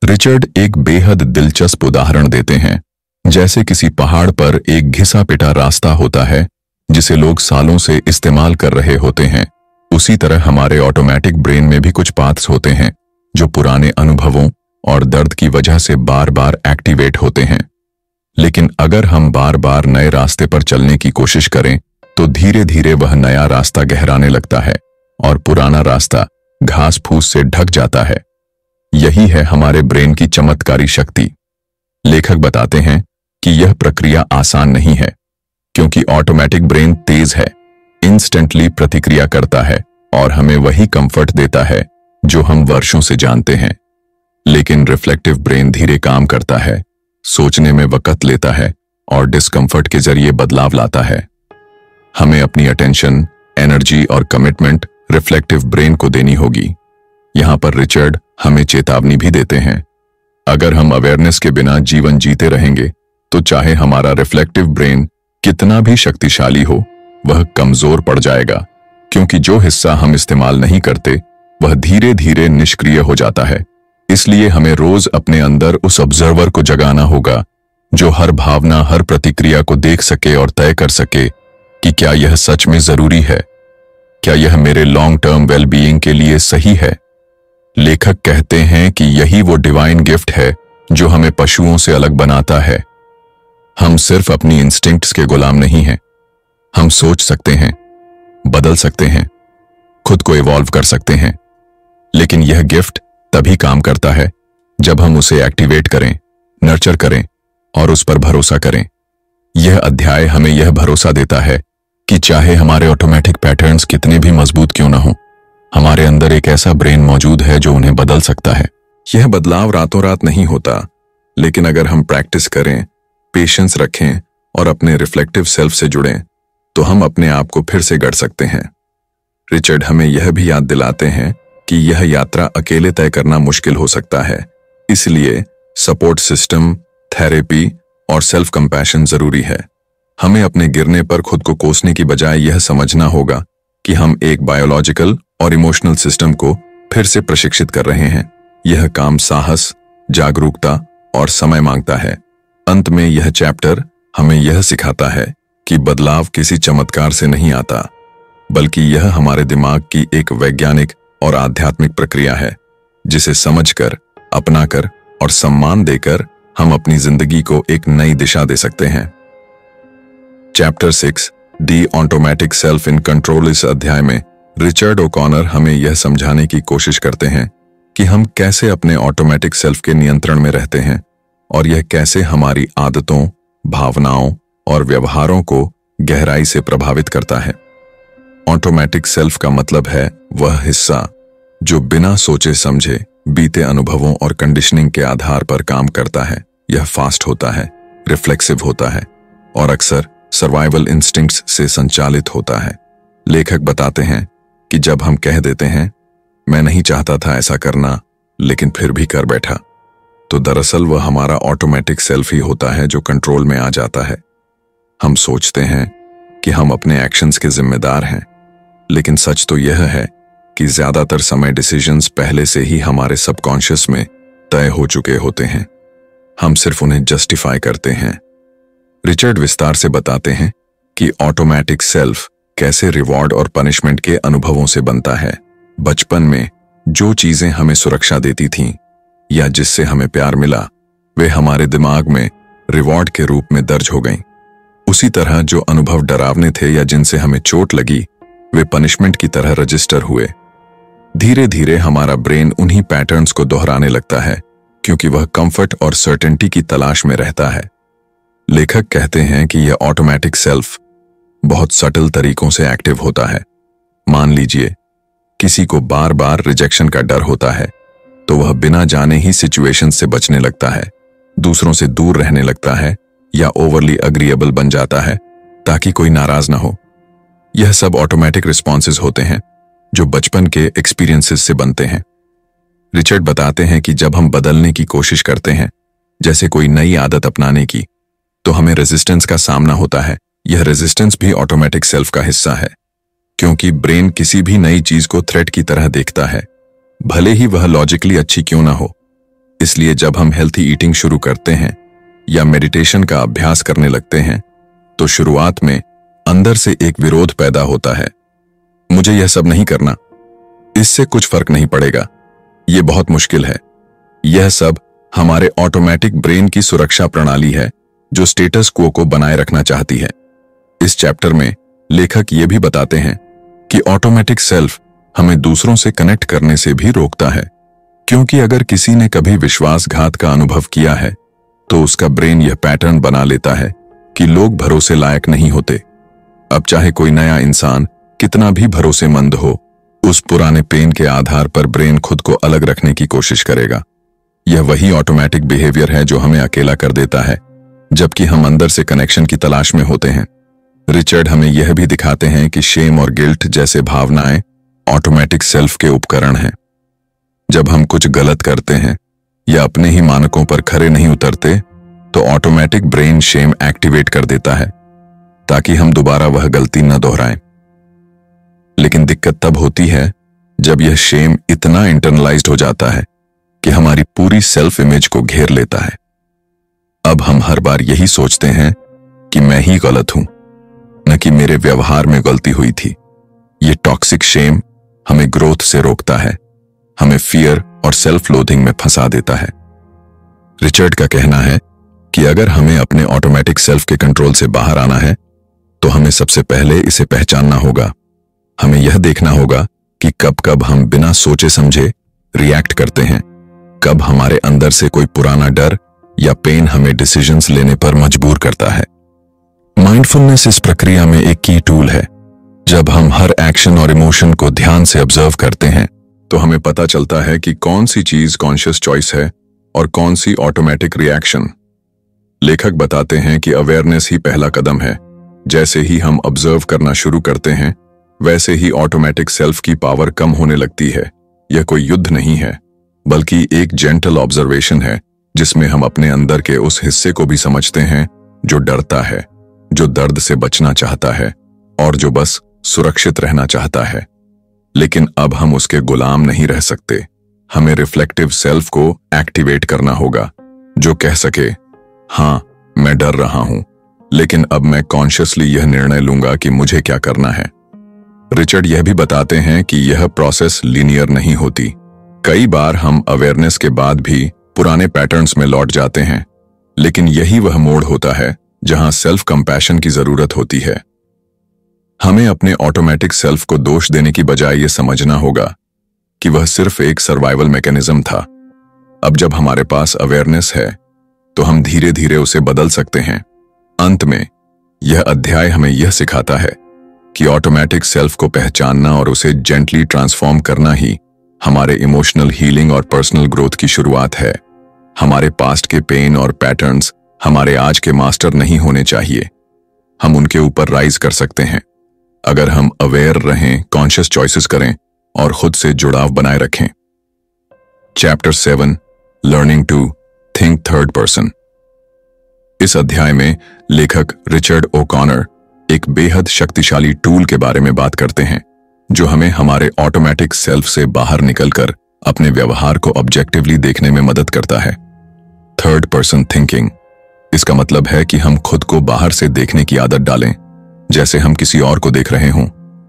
रिचर्ड एक बेहद दिलचस्प उदाहरण देते हैं। जैसे किसी पहाड़ पर एक घिसा पिटा रास्ता होता है जिसे लोग सालों से इस्तेमाल कर रहे होते हैं, उसी तरह हमारे ऑटोमेटिक ब्रेन में भी कुछ पाथ्स होते हैं जो पुराने अनुभवों और दर्द की वजह से बार बार एक्टिवेट होते हैं। लेकिन अगर हम बार बार नए रास्ते पर चलने की कोशिश करें तो धीरे धीरे वह नया रास्ता गहराने लगता है और पुराना रास्ता घास फूस से ढक जाता है। यही है हमारे ब्रेन की चमत्कारी शक्ति। लेखक बताते हैं कि यह प्रक्रिया आसान नहीं है, क्योंकि ऑटोमेटिक ब्रेन तेज है, इंस्टेंटली प्रतिक्रिया करता है और हमें वही कंफर्ट देता है जो हम वर्षों से जानते हैं। लेकिन रिफ्लेक्टिव ब्रेन धीरे काम करता है, सोचने में वक्त लेता है और डिस्कम्फर्ट के जरिए बदलाव लाता है। हमें अपनी अटेंशन, एनर्जी और कमिटमेंट रिफ्लेक्टिव ब्रेन को देनी होगी। यहां पर रिचर्ड हमें चेतावनी भी देते हैं। अगर हम अवेयरनेस के बिना जीवन जीते रहेंगे तो चाहे हमारा रिफ्लेक्टिव ब्रेन कितना भी शक्तिशाली हो, वह कमजोर पड़ जाएगा, क्योंकि जो हिस्सा हम इस्तेमाल नहीं करते वह धीरे धीरे निष्क्रिय हो जाता है। इसलिए हमें रोज अपने अंदर उस ऑब्जर्वर को जगाना होगा जो हर भावना, हर प्रतिक्रिया को देख सके और तय कर सके कि क्या यह सच में जरूरी है, क्या यह मेरे लॉन्ग टर्म वेलबीइंग के लिए सही है। लेखक कहते हैं कि यही वो डिवाइन गिफ्ट है जो हमें पशुओं से अलग बनाता है। हम सिर्फ अपनी इंस्टिंक्ट्स के गुलाम नहीं हैं। हम सोच सकते हैं, बदल सकते हैं, खुद को इवॉल्व कर सकते हैं, लेकिन यह गिफ्ट तभी काम करता है जब हम उसे एक्टिवेट करें, नर्चर करें और उस पर भरोसा करें। यह अध्याय हमें यह भरोसा देता है कि चाहे हमारे ऑटोमेटिक पैटर्न्स कितने भी मजबूत क्यों ना हो, हमारे अंदर एक ऐसा ब्रेन मौजूद है जो उन्हें बदल सकता है। यह बदलाव रातों रात नहीं होता, लेकिन अगर हम प्रैक्टिस करें, पेशेंस रखें और अपने रिफ्लेक्टिव सेल्फ से जुड़ें, तो हम अपने आप को फिर से गढ़ सकते हैं। रिचर्ड हमें यह भी याद दिलाते हैं कि यह यात्रा अकेले तय करना मुश्किल हो सकता है, इसलिए सपोर्ट सिस्टम, थेरेपी और सेल्फ कंपैशन जरूरी है। हमें अपने गिरने पर खुद को कोसने की बजाय यह समझना होगा कि हम एक बायोलॉजिकल और इमोशनल सिस्टम को फिर से प्रशिक्षित कर रहे हैं। यह काम साहस, जागरूकता और समय मांगता है। अंत में यह चैप्टर हमें यह सिखाता है कि बदलाव किसी चमत्कार से नहीं आता, बल्कि यह हमारे दिमाग की एक वैज्ञानिक और आध्यात्मिक प्रक्रिया है, जिसे समझकर, अपनाकर और सम्मान देकर हम अपनी जिंदगी को एक नई दिशा दे सकते हैं। Chapter 6 the automatic self in control. इस अध्याय में रिचर्ड ओकॉनर हमें यह समझाने की कोशिश करते हैं कि हम कैसे अपने ऑटोमेटिक सेल्फ के नियंत्रण में रहते हैं और यह कैसे हमारी आदतों, भावनाओं और व्यवहारों को गहराई से प्रभावित करता है। ऑटोमेटिक सेल्फ का मतलब है वह हिस्सा जो बिना सोचे समझे बीते अनुभवों और कंडीशनिंग के आधार पर काम करता है। यह फास्ट होता है, रिफ्लेक्सिव होता है और अक्सर सर्वाइवल इंस्टिंक्ट्स से संचालित होता है। लेखक बताते हैं कि जब हम कह देते हैं, मैं नहीं चाहता था ऐसा करना लेकिन फिर भी कर बैठा, तो दरअसल वह हमारा ऑटोमेटिक सेल्फ ही होता है जो कंट्रोल में आ जाता है। हम सोचते हैं कि हम अपने एक्शंस के जिम्मेदार हैं, लेकिन सच तो यह है कि ज्यादातर समय डिसीजंस पहले से ही हमारे सबकॉन्शियस में तय हो चुके होते हैं। हम सिर्फ उन्हें जस्टिफाई करते हैं। रिचर्ड विस्तार से बताते हैं कि ऑटोमेटिक सेल्फ कैसे रिवॉर्ड और पनिशमेंट के अनुभवों से बनता है। बचपन में जो चीजें हमें सुरक्षा देती थीं या जिससे हमें प्यार मिला, वे हमारे दिमाग में रिवॉर्ड के रूप में दर्ज हो गईं। उसी तरह जो अनुभव डरावने थे या जिनसे हमें चोट लगी, वे पनिशमेंट की तरह रजिस्टर हुए। धीरे धीरे हमारा ब्रेन उन्हीं पैटर्न्स को दोहराने लगता है, क्योंकि वह कंफर्ट और सर्टेनिटी की तलाश में रहता है। लेखक कहते हैं कि यह ऑटोमेटिक सेल्फ बहुत सटल तरीकों से एक्टिव होता है। मान लीजिए किसी को बार बार रिजेक्शन का डर होता है, तो वह बिना जाने ही सिचुएशन से बचने लगता है, दूसरों से दूर रहने लगता है या ओवरली अग्रीएबल बन जाता है ताकि कोई नाराज ना हो। यह सब ऑटोमेटिक रिस्पॉन्सेज होते हैं जो बचपन के एक्सपीरियंसेस से बनते हैं। रिचर्ड बताते हैं कि जब हम बदलने की कोशिश करते हैं, जैसे कोई नई आदत अपनाने की, तो हमें रेजिस्टेंस का सामना होता है। यह रेजिस्टेंस भी ऑटोमेटिक सेल्फ का हिस्सा है, क्योंकि ब्रेन किसी भी नई चीज को थ्रेट की तरह देखता है, भले ही वह लॉजिकली अच्छी क्यों ना हो। इसलिए जब हम हेल्थी ईटिंग शुरू करते हैं या मेडिटेशन का अभ्यास करने लगते हैं, तो शुरुआत में अंदर से एक विरोध पैदा होता है, मुझे यह सब नहीं करना, इससे कुछ फर्क नहीं पड़ेगा, यह बहुत मुश्किल है। यह सब हमारे ऑटोमेटिक ब्रेन की सुरक्षा प्रणाली है जो स्टेटस क्वो को बनाए रखना चाहती है। इस चैप्टर में लेखक यह भी बताते हैं कि ऑटोमेटिक सेल्फ हमें दूसरों से कनेक्ट करने से भी रोकता है, क्योंकि अगर किसी ने कभी विश्वासघात का अनुभव किया है तो उसका ब्रेन यह पैटर्न बना लेता है कि लोग भरोसे लायक नहीं होते। अब चाहे कोई नया इंसान कितना भी भरोसेमंद हो, उस पुराने पेन के आधार पर ब्रेन खुद को अलग रखने की कोशिश करेगा। यह वही ऑटोमेटिक बिहेवियर है जो हमें अकेला कर देता है, जबकि हम अंदर से कनेक्शन की तलाश में होते हैं। रिचर्ड हमें यह भी दिखाते हैं कि शेम और गिल्ट जैसे भावनाएं ऑटोमेटिक सेल्फ के उपकरण हैं। जब हम कुछ गलत करते हैं या अपने ही मानकों पर खरे नहीं उतरते, तो ऑटोमेटिक ब्रेन शेम एक्टिवेट कर देता है ताकि हम दोबारा वह गलती न दोहराएं। लेकिन दिक्कत तब होती है जब यह शेम इतना इंटरनलाइज्ड हो जाता है कि हमारी पूरी सेल्फ इमेज को घेर लेता है। अब हम हर बार यही सोचते हैं कि मैं ही गलत हूं, न कि मेरे व्यवहार में गलती हुई थी। यह टॉक्सिक शेम हमें ग्रोथ से रोकता है, हमें फियर और सेल्फ लोथिंग में फंसा देता है। रिचर्ड का कहना है कि अगर हमें अपने ऑटोमेटिक सेल्फ के कंट्रोल से बाहर आना है, तो हमें सबसे पहले इसे पहचानना होगा। हमें यह देखना होगा कि कब कब हम बिना सोचे समझे रिएक्ट करते हैं, कब हमारे अंदर से कोई पुराना डर या पेन हमें डिसीजंस लेने पर मजबूर करता है। माइंडफुलनेस इस प्रक्रिया में एक की टूल है। जब हम हर एक्शन और इमोशन को ध्यान से ऑब्जर्व करते हैं, तो हमें पता चलता है कि कौन सी चीज कॉन्शियस चॉइस है और कौन सी ऑटोमेटिक रिएक्शन। लेखक बताते हैं कि अवेयरनेस ही पहला कदम है। जैसे ही हम ऑब्जर्व करना शुरू करते हैं, वैसे ही ऑटोमेटिक सेल्फ की पावर कम होने लगती है। यह कोई युद्ध नहीं है, बल्कि एक जेंटल ऑब्जर्वेशन है, जिसमें हम अपने अंदर के उस हिस्से को भी समझते हैं जो डरता है, जो दर्द से बचना चाहता है और जो बस सुरक्षित रहना चाहता है। लेकिन अब हम उसके गुलाम नहीं रह सकते। हमें रिफ्लेक्टिव सेल्फ को एक्टिवेट करना होगा, जो कह सके, हाँ मैं डर रहा हूं, लेकिन अब मैं कॉन्शियसली यह निर्णय लूंगा कि मुझे क्या करना है। रिचर्ड यह भी बताते हैं कि यह प्रोसेस लीनियर नहीं होती। कई बार हम अवेयरनेस के बाद भी पुराने पैटर्न्स में लौट जाते हैं, लेकिन यही वह मोड़ होता है जहां सेल्फ कंपैशन की जरूरत होती है। हमें अपने ऑटोमेटिक सेल्फ को दोष देने की बजाय यह समझना होगा कि वह सिर्फ एक सर्वाइवल मैकेनिज्म था। अब जब हमारे पास अवेयरनेस है, तो हम धीरे धीरे उसे बदल सकते हैं। अंत में यह अध्याय हमें यह सिखाता है कि ऑटोमेटिक सेल्फ को पहचानना और उसे जेंटली ट्रांसफॉर्म करना ही हमारे इमोशनल हीलिंग और पर्सनल ग्रोथ की शुरुआत है। हमारे पास्ट के पेन और पैटर्न्स हमारे आज के मास्टर नहीं होने चाहिए। हम उनके ऊपर राइज कर सकते हैं अगर हम अवेयर रहें, कॉन्शियस चॉइसेस करें और खुद से जुड़ाव बनाए रखें। Chapter 7 learning to think third person. इस अध्याय में लेखक रिचर्ड ओकॉनर एक बेहद शक्तिशाली टूल के बारे में बात करते हैं, जो हमें हमारे ऑटोमेटिक सेल्फ से बाहर निकलकर अपने व्यवहार को ऑब्जेक्टिवली देखने में मदद करता है। Third person thinking. इसका मतलब है कि हम खुद को बाहर से देखने की आदत डालें, जैसे हम किसी और को देख रहे हों।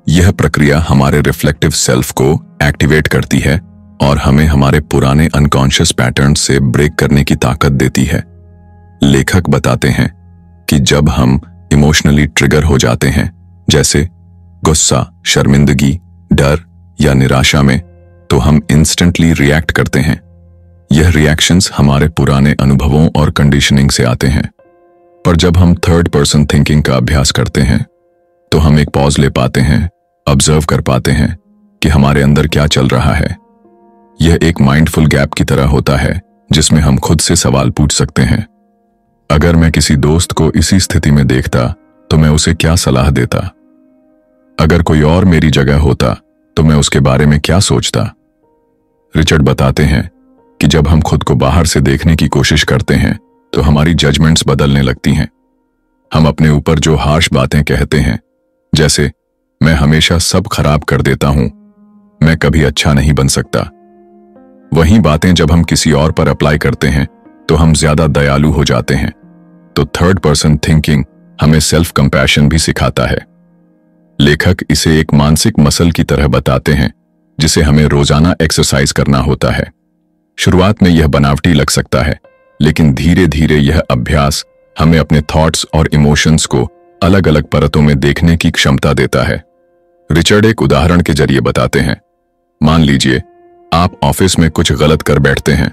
यह प्रक्रिया हमारे रिफ्लेक्टिव सेल्फ को एक्टिवेट करती है और हमें हमारे पुराने अनकॉन्शियस पैटर्न से ब्रेक करने की ताकत देती है। लेखक बताते हैं कि जब हम इमोशनली ट्रिगर हो जाते हैं, जैसे गुस्सा, शर्मिंदगी, डर या निराशा में, तो हम इंस्टेंटली रिएक्ट करते हैं। यह रिएक्शंस हमारे पुराने अनुभवों और कंडीशनिंग से आते हैं। पर जब हम थर्ड पर्सन थिंकिंग का अभ्यास करते हैं तो हम एक पॉज ले पाते हैं, ऑब्जर्व कर पाते हैं कि हमारे अंदर क्या चल रहा है। यह एक माइंडफुल गैप की तरह होता है जिसमें हम खुद से सवाल पूछ सकते हैं। अगर मैं किसी दोस्त को इसी स्थिति में देखता तो मैं उसे क्या सलाह देता? अगर कोई और मेरी जगह होता तो मैं उसके बारे में क्या सोचता? रिचर्ड बताते हैं कि जब हम खुद को बाहर से देखने की कोशिश करते हैं तो हमारी जजमेंट्स बदलने लगती हैं। हम अपने ऊपर जो हार्श बातें कहते हैं, जैसे मैं हमेशा सब खराब कर देता हूं, मैं कभी अच्छा नहीं बन सकता, वही बातें जब हम किसी और पर अप्लाई करते हैं तो हम ज्यादा दयालु हो जाते हैं। तो थर्ड पर्सन थिंकिंग हमें सेल्फ कंपैशन भी सिखाता है। लेखक इसे एक मानसिक मसल की तरह बताते हैं जिसे हमें रोजाना एक्सरसाइज करना होता है। शुरुआत में यह बनावटी लग सकता है, लेकिन धीरे धीरे यह अभ्यास हमें अपने थॉट्स और इमोशंस को अलग अलग परतों में देखने की क्षमता देता है। रिचर्ड एक उदाहरण के जरिए बताते हैं। मान लीजिए आप ऑफिस में कुछ गलत कर बैठते हैं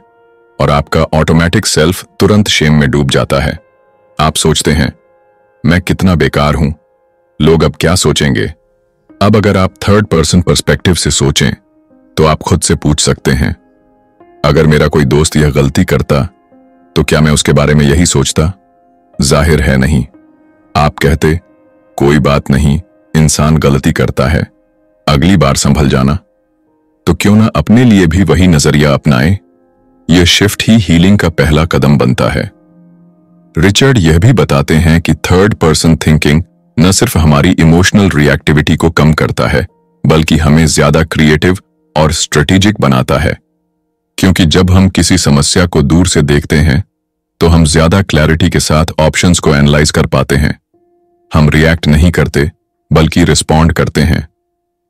और आपका ऑटोमेटिक सेल्फ तुरंत शेम में डूब जाता है। आप सोचते हैं, मैं कितना बेकार हूं, लोग अब क्या सोचेंगे। अब अगर आप थर्ड पर्सन पर्सपेक्टिव से सोचें तो आप खुद से पूछ सकते हैं, अगर मेरा कोई दोस्त यह गलती करता तो क्या मैं उसके बारे में यही सोचता? जाहिर है नहीं। आप कहते, कोई बात नहीं, इंसान गलती करता है, अगली बार संभल जाना। तो क्यों ना अपने लिए भी वही नजरिया अपनाएं? यह शिफ्ट ही हीलिंग का पहला कदम बनता है। रिचर्ड यह भी बताते हैं कि थर्ड पर्सन थिंकिंग न सिर्फ हमारी इमोशनल रिएक्टिविटी को कम करता है, बल्कि हमें ज्यादा क्रिएटिव और स्ट्रेटेजिक बनाता है। क्योंकि जब हम किसी समस्या को दूर से देखते हैं तो हम ज्यादा क्लैरिटी के साथ ऑप्शंस को एनालाइज कर पाते हैं। हम रिएक्ट नहीं करते बल्कि रिस्पॉन्ड करते हैं,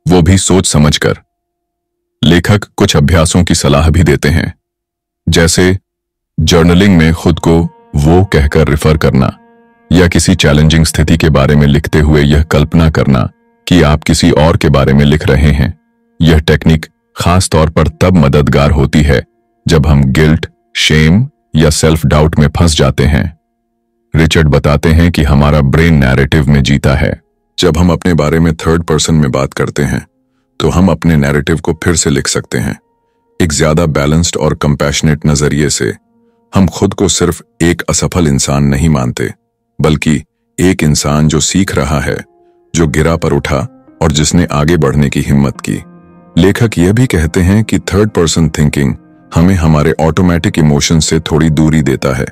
वो भी सोच समझकर। लेखक कुछ अभ्यासों की सलाह भी देते हैं, जैसे जर्नलिंग में खुद को वो कहकर रिफर करना या किसी चैलेंजिंग स्थिति के बारे में लिखते हुए यह कल्पना करना कि आप किसी और के बारे में लिख रहे हैं। यह टेक्निक खास तौर पर तब मददगार होती है जब हम गिल्ट, शेम या सेल्फ डाउट में फंस जाते हैं। रिचर्ड बताते हैं कि हमारा ब्रेन नैरेटिव में जीता है। जब हम अपने बारे में थर्ड पर्सन में बात करते हैं तो हम अपने नैरेटिव को फिर से लिख सकते हैं। एक ज्यादा बैलेंस्ड और कंपैशनेट नजरिए से हम खुद को सिर्फ एक असफल इंसान नहीं मानते, बल्कि एक इंसान जो सीख रहा है, जो गिरा पर उठा और जिसने आगे बढ़ने की हिम्मत की। लेखक यह भी कहते हैं कि थर्ड पर्सन थिंकिंग हमें हमारे ऑटोमेटिक इमोशन से थोड़ी दूरी देता है,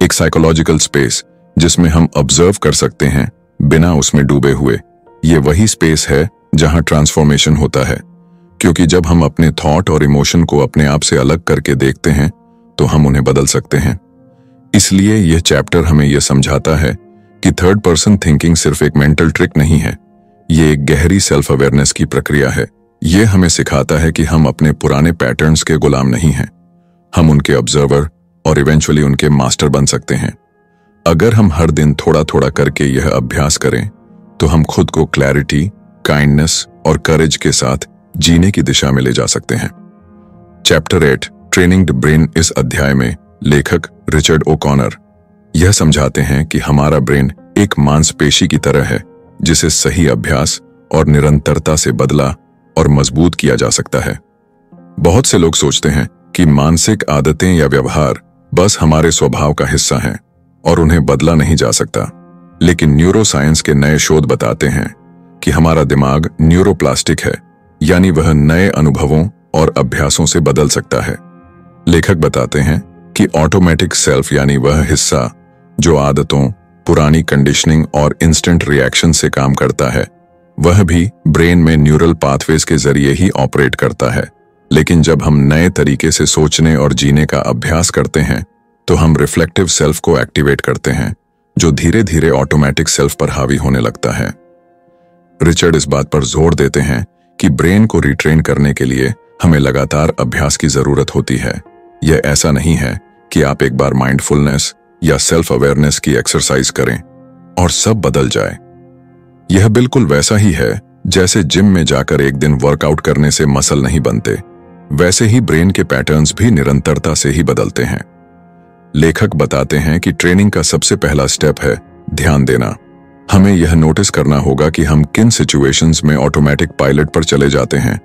एक साइकोलॉजिकल स्पेस जिसमें हम ऑब्जर्व कर सकते हैं बिना उसमें डूबे हुए। ये वही स्पेस है जहां ट्रांसफॉर्मेशन होता है, क्योंकि जब हम अपने थॉट और इमोशन को अपने आप से अलग करके देखते हैं तो हम उन्हें बदल सकते हैं। इसलिए यह चैप्टर हमें यह समझाता है कि थर्ड पर्सन थिंकिंग सिर्फ एक मेंटल ट्रिक नहीं है, ये एक गहरी सेल्फ अवेयरनेस की प्रक्रिया है। यह हमें सिखाता है कि हम अपने पुराने पैटर्न्स के गुलाम नहीं हैं, हम उनके ऑब्जर्वर और इवेंचुअली उनके मास्टर बन सकते हैं। अगर हम हर दिन थोड़ा थोड़ा करके यह अभ्यास करें तो हम खुद को क्लैरिटी, काइंडनेस और करेज के साथ जीने की दिशा में ले जा सकते हैं। Chapter 8 training the brain. इस अध्याय में लेखक रिचर्ड ओकॉनर यह समझाते हैं कि हमारा ब्रेन एक मांसपेशी की तरह है जिसे सही अभ्यास और निरंतरता से बदला और मजबूत किया जा सकता है। बहुत से लोग सोचते हैं कि मानसिक आदतें या व्यवहार बस हमारे स्वभाव का हिस्सा हैं और उन्हें बदला नहीं जा सकता, लेकिन न्यूरोसाइंस के नए शोध बताते हैं कि हमारा दिमाग न्यूरोप्लास्टिक है, यानी वह नए अनुभवों और अभ्यासों से बदल सकता है। लेखक बताते हैं कि ऑटोमेटिक सेल्फ यानी वह हिस्सा जो आदतों, पुरानी कंडीशनिंग और इंस्टेंट रिएक्शन से काम करता है, वह भी ब्रेन में न्यूरल पाथवेज के जरिए ही ऑपरेट करता है। लेकिन जब हम नए तरीके से सोचने और जीने का अभ्यास करते हैं तो हम रिफ्लेक्टिव सेल्फ को एक्टिवेट करते हैं, जो धीरे धीरे ऑटोमेटिक सेल्फ पर हावी होने लगता है। रिचर्ड इस बात पर जोर देते हैं कि ब्रेन को रिट्रेन करने के लिए हमें लगातार अभ्यास की जरूरत होती है। यह ऐसा नहीं है कि आप एक बार माइंडफुलनेस या सेल्फ अवेयरनेस की एक्सरसाइज करें और सब बदल जाए। यह बिल्कुल वैसा ही है जैसे जिम में जाकर एक दिन वर्कआउट करने से मसल नहीं बनते, वैसे ही ब्रेन के पैटर्न्स भी निरंतरता से ही बदलते हैं। लेखक बताते हैं कि ट्रेनिंग का सबसे पहला स्टेप है ध्यान देना। हमें यह नोटिस करना होगा कि हम किन सिचुएशंस में ऑटोमेटिक पायलट पर चले जाते हैं,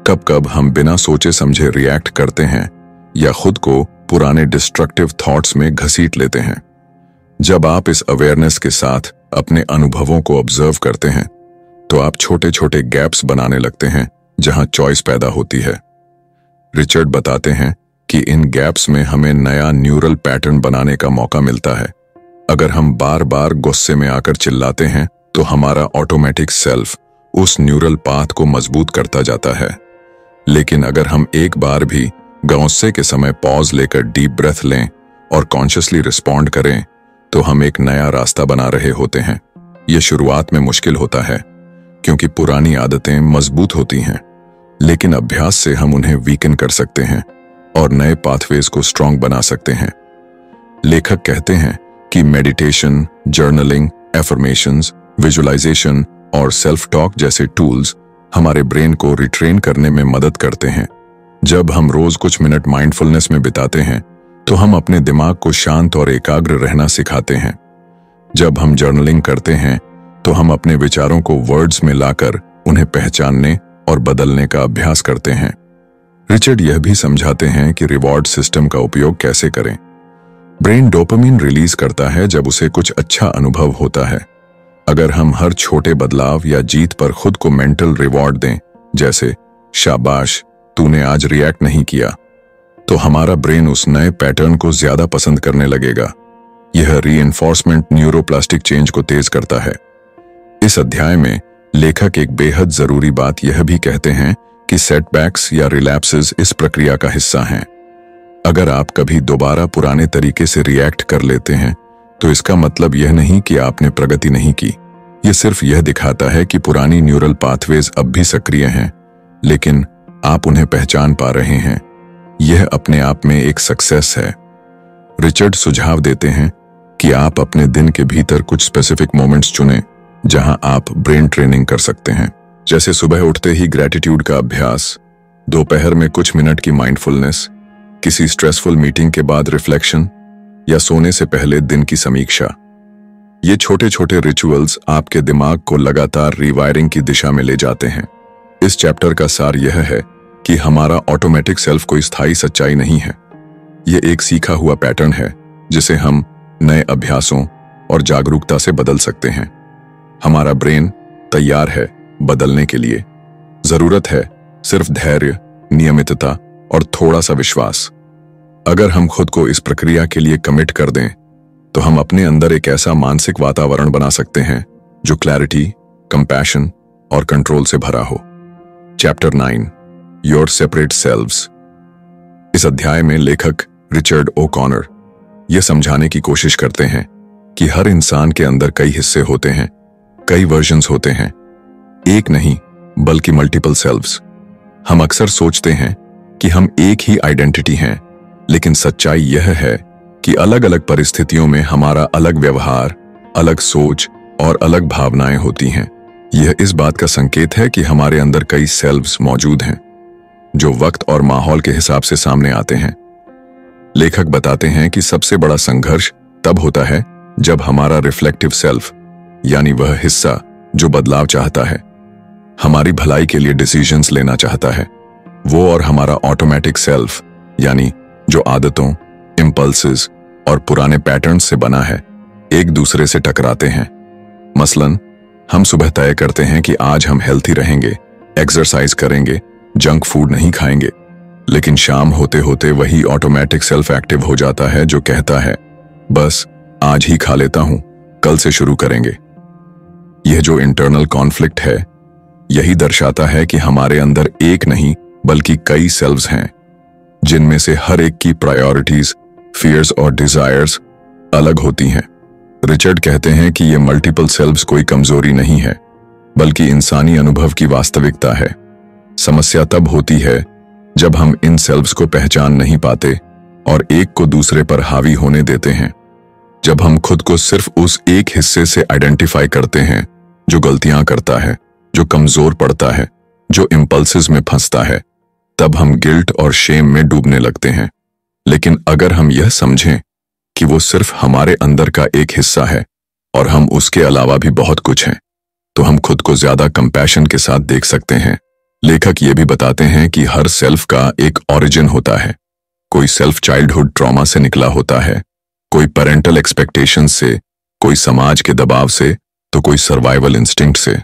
कब कब हम बिना सोचे समझे रिएक्ट करते हैं या खुद को पुराने डिस्ट्रक्टिव थॉट्स में घसीट लेते हैं। जब आप इस अवेयरनेस के साथ अपने अनुभवों को ऑब्जर्व करते हैं तो आप छोटे छोटे गैप्स बनाने लगते हैं जहां चॉइस पैदा होती है। रिचर्ड बताते हैं कि इन गैप्स में हमें नया न्यूरल पैटर्न बनाने का मौका मिलता है। अगर हम बार बार गुस्से में आकर चिल्लाते हैं तो हमारा ऑटोमेटिक सेल्फ उस न्यूरल पाथ को मजबूत करता जाता है। लेकिन अगर हम एक बार भी गुस्से के समय पॉज लेकर डीप ब्रेथ लें और कॉन्शियसली रिस्पॉन्ड करें तो हम एक नया रास्ता बना रहे होते हैं। यह शुरुआत में मुश्किल होता है क्योंकि पुरानी आदतें मजबूत होती हैं, लेकिन अभ्यास से हम उन्हें वीकन कर सकते हैं और नए पाथवेज को स्ट्रॉन्ग बना सकते हैं। लेखक कहते हैं कि मेडिटेशन, जर्नलिंग, एफर्मेशंस, विजुअलाइजेशन और सेल्फ टॉक जैसे टूल्स हमारे ब्रेन को रिट्रेन करने में मदद करते हैं। जब हम रोज कुछ मिनट माइंडफुलनेस में बिताते हैं तो हम अपने दिमाग को शांत और एकाग्र रहना सिखाते हैं। जब हम जर्नलिंग करते हैं तो हम अपने विचारों को वर्ड्स में लाकर उन्हें पहचानने और बदलने का अभ्यास करते हैं। रिचर्ड यह भी समझाते हैं कि रिवॉर्ड सिस्टम का उपयोग कैसे करें। ब्रेन डोपामिन रिलीज करता है जब उसे कुछ अच्छा अनुभव होता है। अगर हम हर छोटे बदलाव या जीत पर खुद को मेंटल रिवॉर्ड दें, जैसे शाबाश तूने आज रिएक्ट नहीं किया, तो हमारा ब्रेन उस नए पैटर्न को ज्यादा पसंद करने लगेगा। यह रीइंफोर्समेंट न्यूरोप्लास्टिक चेंज को तेज करता है। इस अध्याय में लेखक एक बेहद जरूरी बात यह भी कहते हैं कि सेटबैक्स या रिलैप्सेस इस प्रक्रिया का हिस्सा हैं। अगर आप कभी दोबारा पुराने तरीके से रिएक्ट कर लेते हैं तो इसका मतलब यह नहीं कि आपने प्रगति नहीं की। यह सिर्फ यह दिखाता है कि पुरानी न्यूरल पाथवेज अब भी सक्रिय हैं, लेकिन आप उन्हें पहचान पा रहे हैं। यह अपने आप में एक सक्सेस है। रिचर्ड सुझाव देते हैं कि आप अपने दिन के भीतर कुछ स्पेसिफिक मोमेंट्स चुनें जहां आप ब्रेन ट्रेनिंग कर सकते हैं, जैसे सुबह उठते ही ग्रैटिट्यूड का अभ्यास, दोपहर में कुछ मिनट की माइंडफुलनेस, किसी स्ट्रेसफुल मीटिंग के बाद रिफ्लेक्शन या सोने से पहले दिन की समीक्षा। ये छोटे छोटे रिचुअल्स आपके दिमाग को लगातार रीवायरिंग की दिशा में ले जाते हैं। इस चैप्टर का सार यह है कि हमारा ऑटोमेटिक सेल्फ कोई स्थायी सच्चाई नहीं है। यह एक सीखा हुआ पैटर्न है जिसे हम नए अभ्यासों और जागरूकता से बदल सकते हैं। हमारा ब्रेन तैयार है बदलने के लिए। जरूरत है सिर्फ धैर्य, नियमितता और थोड़ा सा विश्वास। अगर हम खुद को इस प्रक्रिया के लिए कमिट कर दें तो हम अपने अंदर एक ऐसा मानसिक वातावरण बना सकते हैं जो क्लैरिटी, कंपैशन और कंट्रोल से भरा हो। Chapter 9, your separate selves. इस अध्याय में लेखक रिचर्ड ओ'कॉनर यह समझाने की कोशिश करते हैं कि हर इंसान के अंदर कई हिस्से होते हैं, कई वर्जन्स होते हैं, एक नहीं बल्कि मल्टीपल सेल्व्स। हम अक्सर सोचते हैं कि हम एक ही आइडेंटिटी हैं, लेकिन सच्चाई यह है कि अलग अलग परिस्थितियों में हमारा अलग व्यवहार, अलग सोच और अलग भावनाएं होती हैं। यह इस बात का संकेत है कि हमारे अंदर कई सेल्व्स मौजूद हैं जो वक्त और माहौल के हिसाब से सामने आते हैं। लेखक बताते हैं कि सबसे बड़ा संघर्ष तब होता है जब हमारा रिफ्लेक्टिव सेल्फ, यानी वह हिस्सा जो बदलाव चाहता है, हमारी भलाई के लिए डिसीजंस लेना चाहता है, वो और हमारा ऑटोमेटिक सेल्फ, यानी जो आदतों, इंपल्सेस और पुराने पैटर्न्स से बना है, एक दूसरे से टकराते हैं। मसलन हम सुबह तय करते हैं कि आज हम हेल्थी रहेंगे, एक्सरसाइज करेंगे, जंक फूड नहीं खाएंगे, लेकिन शाम होते होते वही ऑटोमेटिक सेल्फ एक्टिव हो जाता है जो कहता है बस आज ही खा लेता हूं, कल से शुरू करेंगे। यह जो इंटरनल कॉन्फ्लिक्ट है यही दर्शाता है कि हमारे अंदर एक नहीं बल्कि कई सेल्व्स हैं, जिनमें से हर एक की प्रायोरिटीज, फियर्स और डिजायर्स अलग होती हैं। रिचर्ड कहते हैं कि ये मल्टीपल सेल्व्स कोई कमजोरी नहीं है, बल्कि इंसानी अनुभव की वास्तविकता है। समस्या तब होती है जब हम इन सेल्व्स को पहचान नहीं पाते और एक को दूसरे पर हावी होने देते हैं। जब हम खुद को सिर्फ उस एक हिस्से से आइडेंटिफाई करते हैं जो गलतियां करता है, जो कमजोर पड़ता है, जो इंपल्सेस में फंसता है, तब हम गिल्ट और शेम में डूबने लगते हैं। लेकिन अगर हम यह समझें कि वो सिर्फ हमारे अंदर का एक हिस्सा है और हम उसके अलावा भी बहुत कुछ हैं, तो हम खुद को ज्यादा कंपैशन के साथ देख सकते हैं। लेखक ये भी बताते हैं कि हर सेल्फ का एक ओरिजिन होता है। कोई सेल्फ चाइल्डहुड ट्रॉमा से निकला होता है, कोई पेरेंटल एक्सपेक्टेशन से, कोई समाज के दबाव से, तो कोई सर्वाइवल इंस्टिंक्ट से।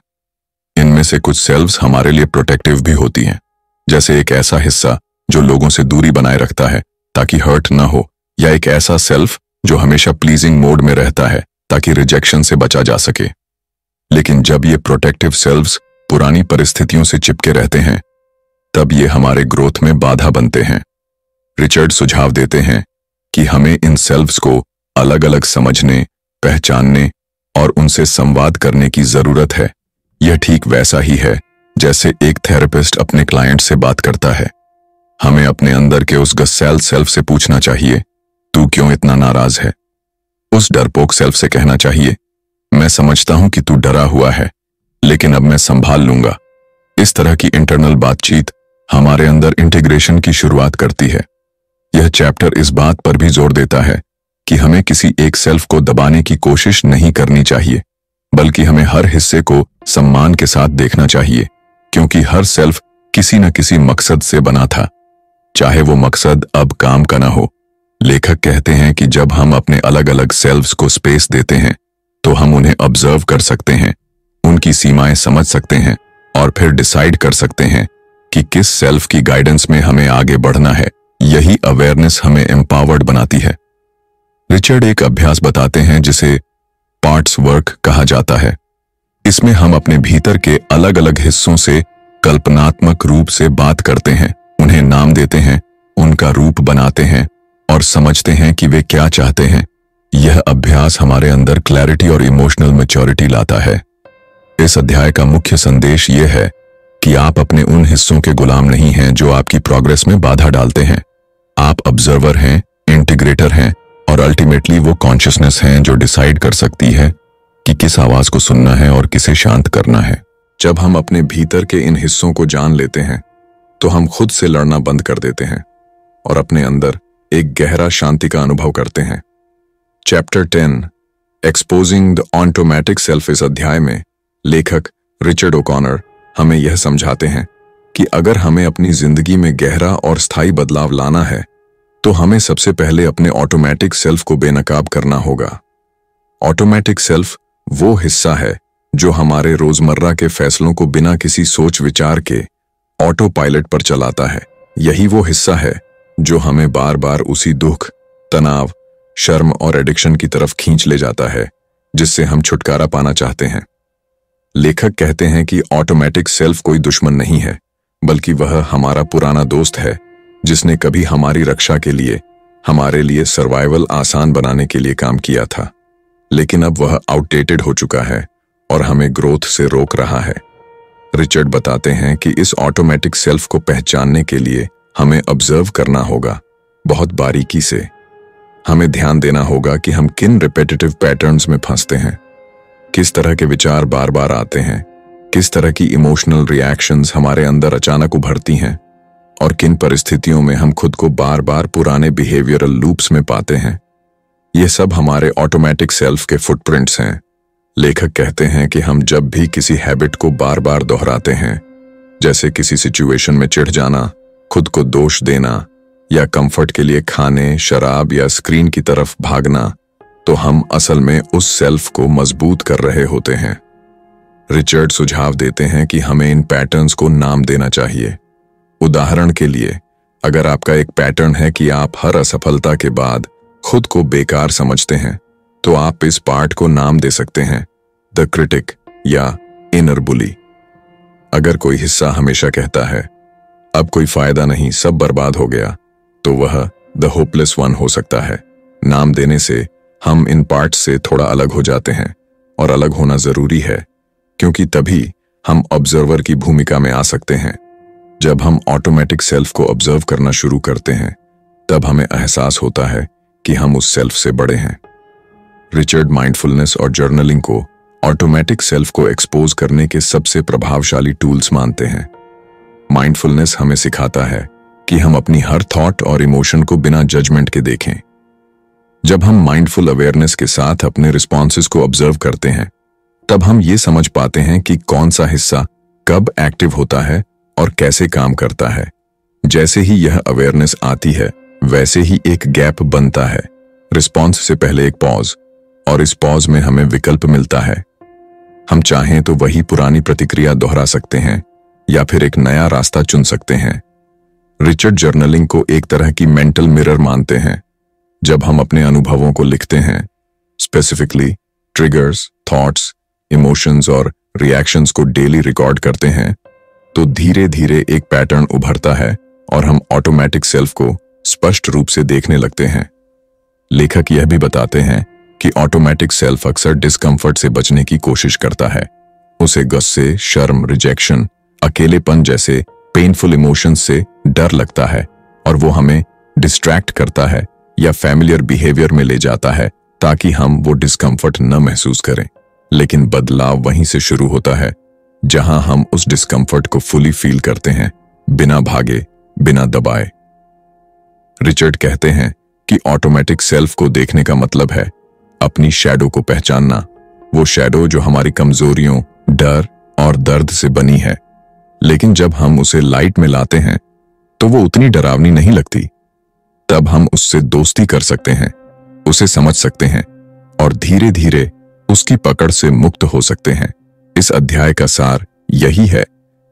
इनमें से कुछ सेल्व्स हमारे लिए प्रोटेक्टिव भी होती हैं, जैसे एक ऐसा हिस्सा जो लोगों से दूरी बनाए रखता है ताकि हर्ट ना हो, या एक ऐसा सेल्फ जो हमेशा प्लीजिंग मोड में रहता है ताकि रिजेक्शन से बचा जा सके। लेकिन जब ये प्रोटेक्टिव सेल्व्स पुरानी परिस्थितियों से चिपके रहते हैं, तब ये हमारे ग्रोथ में बाधा बनते हैं। रिचर्ड सुझाव देते हैं कि हमें इन सेल्व्स को अलग अलग समझने, पहचानने और उनसे संवाद करने की जरूरत है। यह ठीक वैसा ही है जैसे एक थेरेपिस्ट अपने क्लाइंट से बात करता है। हमें अपने अंदर के उस गस्सैल सेल्फ से पूछना चाहिए, तू क्यों इतना नाराज है? उस डरपोक सेल्फ से कहना चाहिए, मैं समझता हूं कि तू डरा हुआ है, लेकिन अब मैं संभाल लूंगा। इस तरह की इंटरनल बातचीत हमारे अंदर इंटीग्रेशन की शुरुआत करती है। यह चैप्टर इस बात पर भी जोर देता है कि हमें किसी एक सेल्फ को दबाने की कोशिश नहीं करनी चाहिए, बल्कि हमें हर हिस्से को सम्मान के साथ देखना चाहिए, क्योंकि हर सेल्फ किसी न किसी मकसद से बना था, चाहे वो मकसद अब काम का ना हो। लेखक कहते हैं कि जब हम अपने अलग अलग सेल्व्स को स्पेस देते हैं, तो हम उन्हें ऑब्जर्व कर सकते हैं, उनकी सीमाएं समझ सकते हैं और फिर डिसाइड कर सकते हैं कि किस सेल्फ की गाइडेंस में हमें आगे बढ़ना है। यही अवेयरनेस हमें एम्पावर्ड बनाती है। रिचर्ड एक अभ्यास बताते हैं जिसे पार्ट्स वर्क कहा जाता है। इसमें हम अपने भीतर के अलग अलग हिस्सों से कल्पनात्मक रूप से बात करते हैं, उन्हें नाम देते हैं, उनका रूप बनाते हैं और समझते हैं कि वे क्या चाहते हैं। यह अभ्यास हमारे अंदर क्लैरिटी और इमोशनल मैच्योरिटी लाता है। इस अध्याय का मुख्य संदेश यह है कि आप अपने उन हिस्सों के गुलाम नहीं हैं जो आपकी प्रोग्रेस में बाधा डालते हैं। आप ऑब्जर्वर हैं, इंटीग्रेटर हैं और अल्टीमेटली वो कॉन्शियसनेस हैं जो डिसाइड कर सकती है कि किस आवाज को सुनना है और किसे शांत करना है। जब हम अपने भीतर के इन हिस्सों को जान लेते हैं, तो हम खुद से लड़ना बंद कर देते हैं और अपने अंदर एक गहरा शांति का अनुभव करते हैं। Chapter 10 exposing the automatic self इस अध्याय में लेखक रिचर्ड ओकॉनर हमें यह समझाते हैं कि अगर हमें अपनी जिंदगी में गहरा और स्थायी बदलाव लाना है, तो हमें सबसे पहले अपने ऑटोमेटिक सेल्फ को बेनकाब करना होगा। ऑटोमेटिक सेल्फ वो हिस्सा है जो हमारे रोजमर्रा के फैसलों को बिना किसी सोच विचार के ऑटो पायलट पर चलाता है। यही वो हिस्सा है जो हमें बार बार उसी दुख, तनाव, शर्म और एडिक्शन की तरफ खींच ले जाता है जिससे हम छुटकारा पाना चाहते हैं। लेखक कहते हैं कि ऑटोमेटिक सेल्फ कोई दुश्मन नहीं है, बल्कि वह हमारा पुराना दोस्त है जिसने कभी हमारी रक्षा के लिए, हमारे लिए सर्वाइवल आसान बनाने के लिए काम किया था, लेकिन अब वह आउटडेटेड हो चुका है और हमें ग्रोथ से रोक रहा है। रिचर्ड बताते हैं कि इस ऑटोमेटिक सेल्फ को पहचानने के लिए हमें ऑब्जर्व करना होगा, बहुत बारीकी से। हमें ध्यान देना होगा कि हम किन रिपीटेटिव पैटर्न्स में फंसते हैं, किस तरह के विचार बार बार आते हैं, किस तरह की इमोशनल रिएक्शंस हमारे अंदर अचानक उभरती हैं और किन परिस्थितियों में हम खुद को बार बार पुराने बिहेवियरल लूप्स में पाते हैं। ये सब हमारे ऑटोमेटिक सेल्फ के फुटप्रिंट्स हैं। लेखक कहते हैं कि हम जब भी किसी हैबिट को बार बार दोहराते हैं, जैसे किसी सिचुएशन में चिढ़ जाना, खुद को दोष देना या कंफर्ट के लिए खाने, शराब या स्क्रीन की तरफ भागना, तो हम असल में उस सेल्फ को मजबूत कर रहे होते हैं। रिचर्ड सुझाव देते हैं कि हमें इन पैटर्न्स को नाम देना चाहिए। उदाहरण के लिए, अगर आपका एक पैटर्न है कि आप हर असफलता के बाद खुद को बेकार समझते हैं, तो आप इस पार्ट को नाम दे सकते हैं द क्रिटिक या इनर बुली। अगर कोई हिस्सा हमेशा कहता है अब कोई फायदा नहीं, सब बर्बाद हो गया, तो वह द होपलेस वन हो सकता है। नाम देने से हम इन पार्ट्स से थोड़ा अलग हो जाते हैं, और अलग होना जरूरी है क्योंकि तभी हम ऑब्जर्वर की भूमिका में आ सकते हैं। जब हम ऑटोमेटिक सेल्फ को ऑब्जर्व करना शुरू करते हैं, तब हमें एहसास होता है कि हम उस सेल्फ से बड़े हैं। रिचर्ड माइंडफुलनेस और जर्नलिंग को ऑटोमेटिक सेल्फ को एक्सपोज करने के सबसे प्रभावशाली टूल्स मानते हैं। माइंडफुलनेस हमें सिखाता है कि हम अपनी हर थॉट और इमोशन को बिना जजमेंट के देखें। जब हम माइंडफुल अवेयरनेस के साथ अपने रिस्पॉन्सेस को ऑब्जर्व करते हैं, तब हम ये समझ पाते हैं कि कौन सा हिस्सा कब एक्टिव होता है और कैसे काम करता है। जैसे ही यह अवेयरनेस आती है, वैसे ही एक गैप बनता है, रिस्पॉन्स से पहले एक पॉज, और इस पॉज में हमें विकल्प मिलता है। हम चाहें तो वही पुरानी प्रतिक्रिया दोहरा सकते हैं या फिर एक नया रास्ता चुन सकते हैं। रिचर्ड जर्नलिंग को एक तरह की मेंटल मिरर मानते हैं। जब हम अपने अनुभवों को लिखते हैं, स्पेसिफिकली ट्रिगर्स, थॉट्स, इमोशंस और रिएक्शंस को डेली रिकॉर्ड करते हैं, तो धीरे धीरे एक पैटर्न उभरता है और हम ऑटोमेटिक सेल्फ को स्पष्ट रूप से देखने लगते हैं। लेखक यह भी बताते हैं कि ऑटोमेटिक सेल्फ अक्सर डिस्कम्फर्ट से बचने की कोशिश करता है। उसे गुस्से, शर्म, रिजेक्शन, अकेलेपन जैसे पेनफुल इमोशंस से डर लगता है और वो हमें डिस्ट्रैक्ट करता है या फैमिलियर बिहेवियर में ले जाता है ताकि हम वो डिस्कम्फर्ट न महसूस करें। लेकिन बदलाव वहीं से शुरू होता है जहां हम उस डिस्कम्फर्ट को फुली फील करते हैं, बिना भागे, बिना दबाए। रिचर्ड कहते हैं कि ऑटोमेटिक सेल्फ को देखने का मतलब है अपनी शैडो को पहचानना, वो शैडो जो हमारी कमजोरियों, डर और दर्द से बनी है। लेकिन जब हम उसे लाइट में लाते हैं तो वो उतनी डरावनी नहीं लगती। तब हम उससे दोस्ती कर सकते हैं, उसे समझ सकते हैं और धीरे धीरे उसकी पकड़ से मुक्त हो सकते हैं। इस अध्याय का सार यही है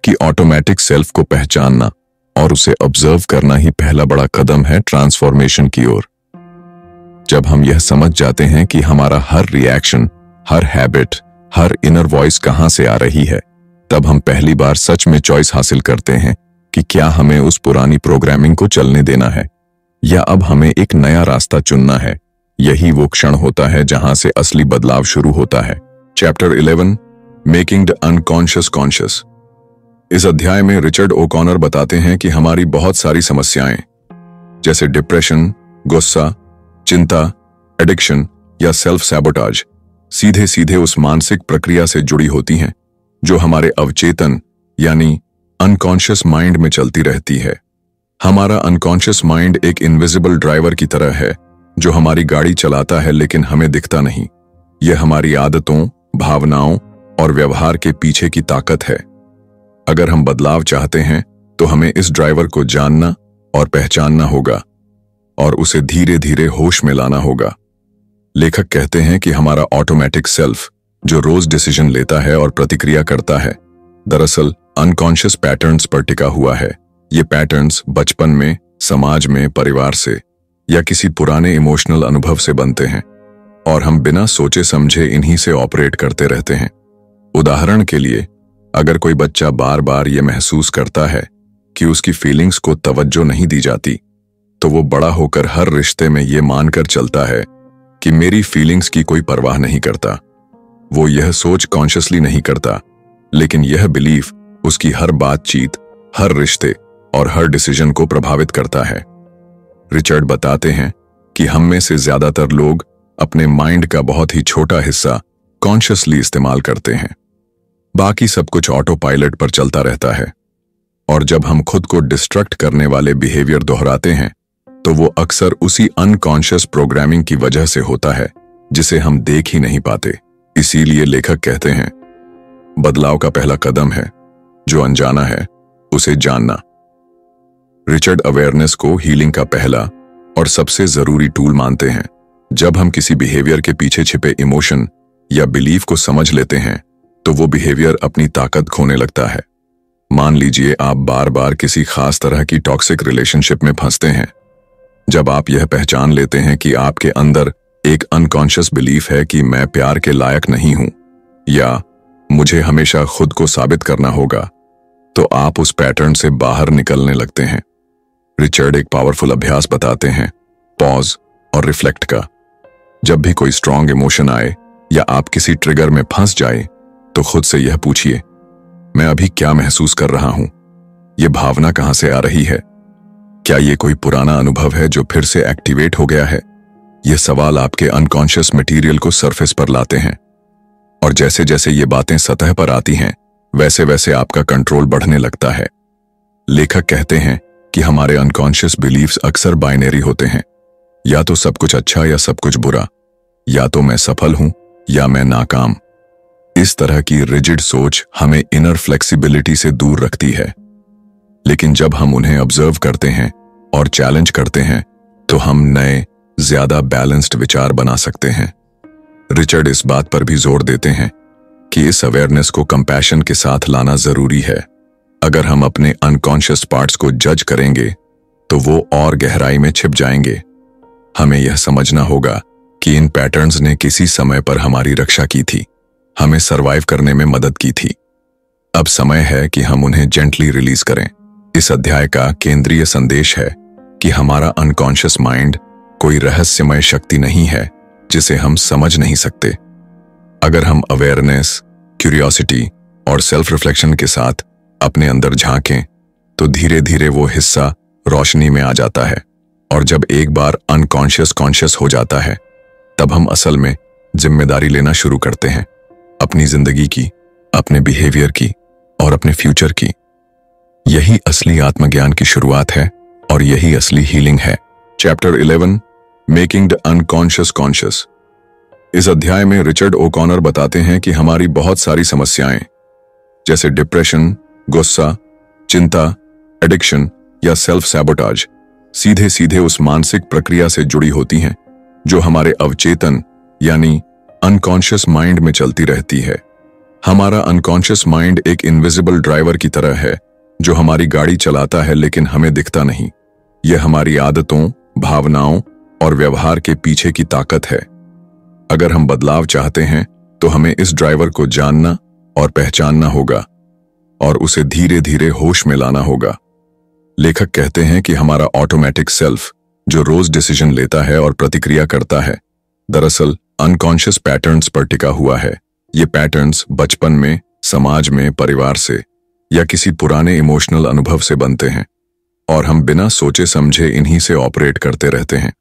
कि ऑटोमेटिक सेल्फ को पहचानना और उसे ऑब्जर्व करना ही पहला बड़ा कदम है ट्रांसफॉर्मेशन की ओर। जब हम यह समझ जाते हैं कि हमारा हर रिएक्शन, हर हैबिट, हर इनर वॉइस कहां से आ रही है, तब हम पहली बार सच में चॉइस हासिल करते हैं कि क्या हमें उस पुरानी प्रोग्रामिंग को चलने देना है या अब हमें एक नया रास्ता चुनना है। यही वो क्षण होता है जहां से असली बदलाव शुरू होता है। Chapter 11, making the unconscious conscious. इस अध्याय में रिचर्ड ओकॉनर बताते हैं कि हमारी बहुत सारी समस्याएं, जैसे डिप्रेशन, गुस्सा, चिंता, एडिक्शन या सेल्फ सैबोटाज, सीधे सीधे उस मानसिक प्रक्रिया से जुड़ी होती हैं जो हमारे अवचेतन यानी अनकॉन्शियस माइंड में चलती रहती है। हमारा अनकॉन्शियस माइंड एक इनविजिबल ड्राइवर की तरह है जो हमारी गाड़ी चलाता है लेकिन हमें दिखता नहीं। यह हमारी आदतों, भावनाओं और व्यवहार के पीछे की ताकत है। अगर हम बदलाव चाहते हैं तो हमें इस ड्राइवर को जानना और पहचानना होगा और उसे धीरे धीरे होश में लाना होगा। लेखक कहते हैं कि हमारा ऑटोमेटिक सेल्फ जो रोज डिसीजन लेता है और प्रतिक्रिया करता है, दरअसल अनकॉन्शियस पैटर्न्स पर टिका हुआ है। ये पैटर्न्स बचपन में, समाज में, परिवार से या किसी पुराने इमोशनल अनुभव से बनते हैं और हम बिना सोचे समझे इन्हीं से ऑपरेट करते रहते हैं। उदाहरण के लिए, अगर कोई बच्चा बार बार ये महसूस करता है कि उसकी फीलिंग्स को तवज्जो नहीं दी जाती, तो वो बड़ा होकर हर रिश्ते में ये मानकर चलता है कि मेरी फीलिंग्स की कोई परवाह नहीं करता। वो यह सोच कॉन्शियसली नहीं करता, लेकिन यह बिलीफ उसकी हर बातचीत, हर रिश्ते और हर डिसीजन को प्रभावित करता है। रिचर्ड बताते हैं कि हम में से ज्यादातर लोग अपने माइंड का बहुत ही छोटा हिस्सा कॉन्शियसली इस्तेमाल करते हैं। बाकी सब कुछ ऑटो पायलट पर चलता रहता है और जब हम खुद को डिस्ट्रक्ट करने वाले बिहेवियर दोहराते हैं तो वो अक्सर उसी अनकॉन्शियस प्रोग्रामिंग की वजह से होता है जिसे हम देख ही नहीं पाते। इसीलिए लेखक कहते हैं, बदलाव का पहला कदम है जो अनजाना है उसे जानना। रिचर्ड अवेयरनेस को हीलिंग का पहला और सबसे जरूरी टूल मानते हैं। जब हम किसी बिहेवियर के पीछे छिपे इमोशन या बिलीफ को समझ लेते हैं तो वो बिहेवियर अपनी ताकत खोने लगता है। मान लीजिए आप बार बार किसी खास तरह की टॉक्सिक रिलेशनशिप में फंसते हैं। जब आप यह पहचान लेते हैं कि आपके अंदर एक अनकॉन्शियस बिलीफ है कि मैं प्यार के लायक नहीं हूं या मुझे हमेशा खुद को साबित करना होगा, तो आप उस पैटर्न से बाहर निकलने लगते हैं। रिचर्ड एक पावरफुल अभ्यास बताते हैं, पॉज और रिफ्लेक्ट का। जब भी कोई स्ट्रॉन्ग इमोशन आए या आप किसी ट्रिगर में फंस जाए तो खुद से यह पूछिए, मैं अभी क्या महसूस कर रहा हूं? यह भावना कहां से आ रही है? क्या यह कोई पुराना अनुभव है जो फिर से एक्टिवेट हो गया है? ये सवाल आपके अनकॉन्शियस मटेरियल को सरफेस पर लाते हैं और जैसे जैसे ये बातें सतह पर आती हैं, वैसे वैसे आपका कंट्रोल बढ़ने लगता है। लेखक कहते हैं कि हमारे अनकॉन्शियस बिलीफ्स अक्सर बाइनरी होते हैं, या तो सब कुछ अच्छा या सब कुछ बुरा, या तो मैं सफल हूं या मैं नाकाम। इस तरह की रिजिड सोच हमें इनर फ्लेक्सिबिलिटी से दूर रखती है। लेकिन जब हम उन्हें ऑब्जर्व करते हैं और चैलेंज करते हैं तो हम नए, ज्यादा बैलेंस्ड विचार बना सकते हैं। रिचर्ड इस बात पर भी जोर देते हैं कि इस अवेयरनेस को कंपैशन के साथ लाना जरूरी है। अगर हम अपने अनकॉन्शियस पार्ट्स को जज करेंगे तो वो और गहराई में छिप जाएंगे। हमें यह समझना होगा कि इन पैटर्न्स ने किसी समय पर हमारी रक्षा की थी, हमें सरवाइव करने में मदद की थी। अब समय है कि हम उन्हें जेंटली रिलीज करें। इस अध्याय का केंद्रीय संदेश है कि हमारा अनकॉन्शियस माइंड कोई रहस्यमय शक्ति नहीं है जिसे हम समझ नहीं सकते। अगर हम अवेयरनेस, क्यूरियोसिटी और सेल्फ रिफ्लेक्शन के साथ अपने अंदर झांकें तो धीरे धीरे वो हिस्सा रोशनी में आ जाता है। और जब एक बार अनकॉन्शियस कॉन्शियस हो जाता है तब हम असल में जिम्मेदारी लेना शुरू करते हैं, अपनी जिंदगी की, अपने बिहेवियर की और अपने फ्यूचर की। यही असली आत्मज्ञान की शुरुआत है और यही असली हीलिंग है। Chapter 11, making the unconscious conscious. इस अध्याय में रिचर्ड ओकॉनर बताते हैं कि हमारी बहुत सारी समस्याएं जैसे डिप्रेशन, गुस्सा, चिंता, एडिक्शन या सेल्फ सैबोटाज सीधे सीधे उस मानसिक प्रक्रिया से जुड़ी होती हैं जो हमारे अवचेतन यानी अनकॉन्शियस माइंड में चलती रहती है। हमारा अनकॉन्शियस माइंड एक इनविजिबल ड्राइवर की तरह है जो हमारी गाड़ी चलाता है लेकिन हमें दिखता नहीं। यह हमारी आदतों, भावनाओं और व्यवहार के पीछे की ताकत है। अगर हम बदलाव चाहते हैं तो हमें इस ड्राइवर को जानना और पहचानना होगा और उसे धीरे धीरे होश में लाना होगा। लेखक कहते हैं कि हमारा ऑटोमेटिक सेल्फ जो रोज डिसीजन लेता है और प्रतिक्रिया करता है, दरअसल अनकॉन्शियस पैटर्न्स पर टिका हुआ है। ये पैटर्न्स बचपन में, समाज में, परिवार से या किसी पुराने इमोशनल अनुभव से बनते हैं और हम बिना सोचे समझे इन्हीं से ऑपरेट करते रहते हैं।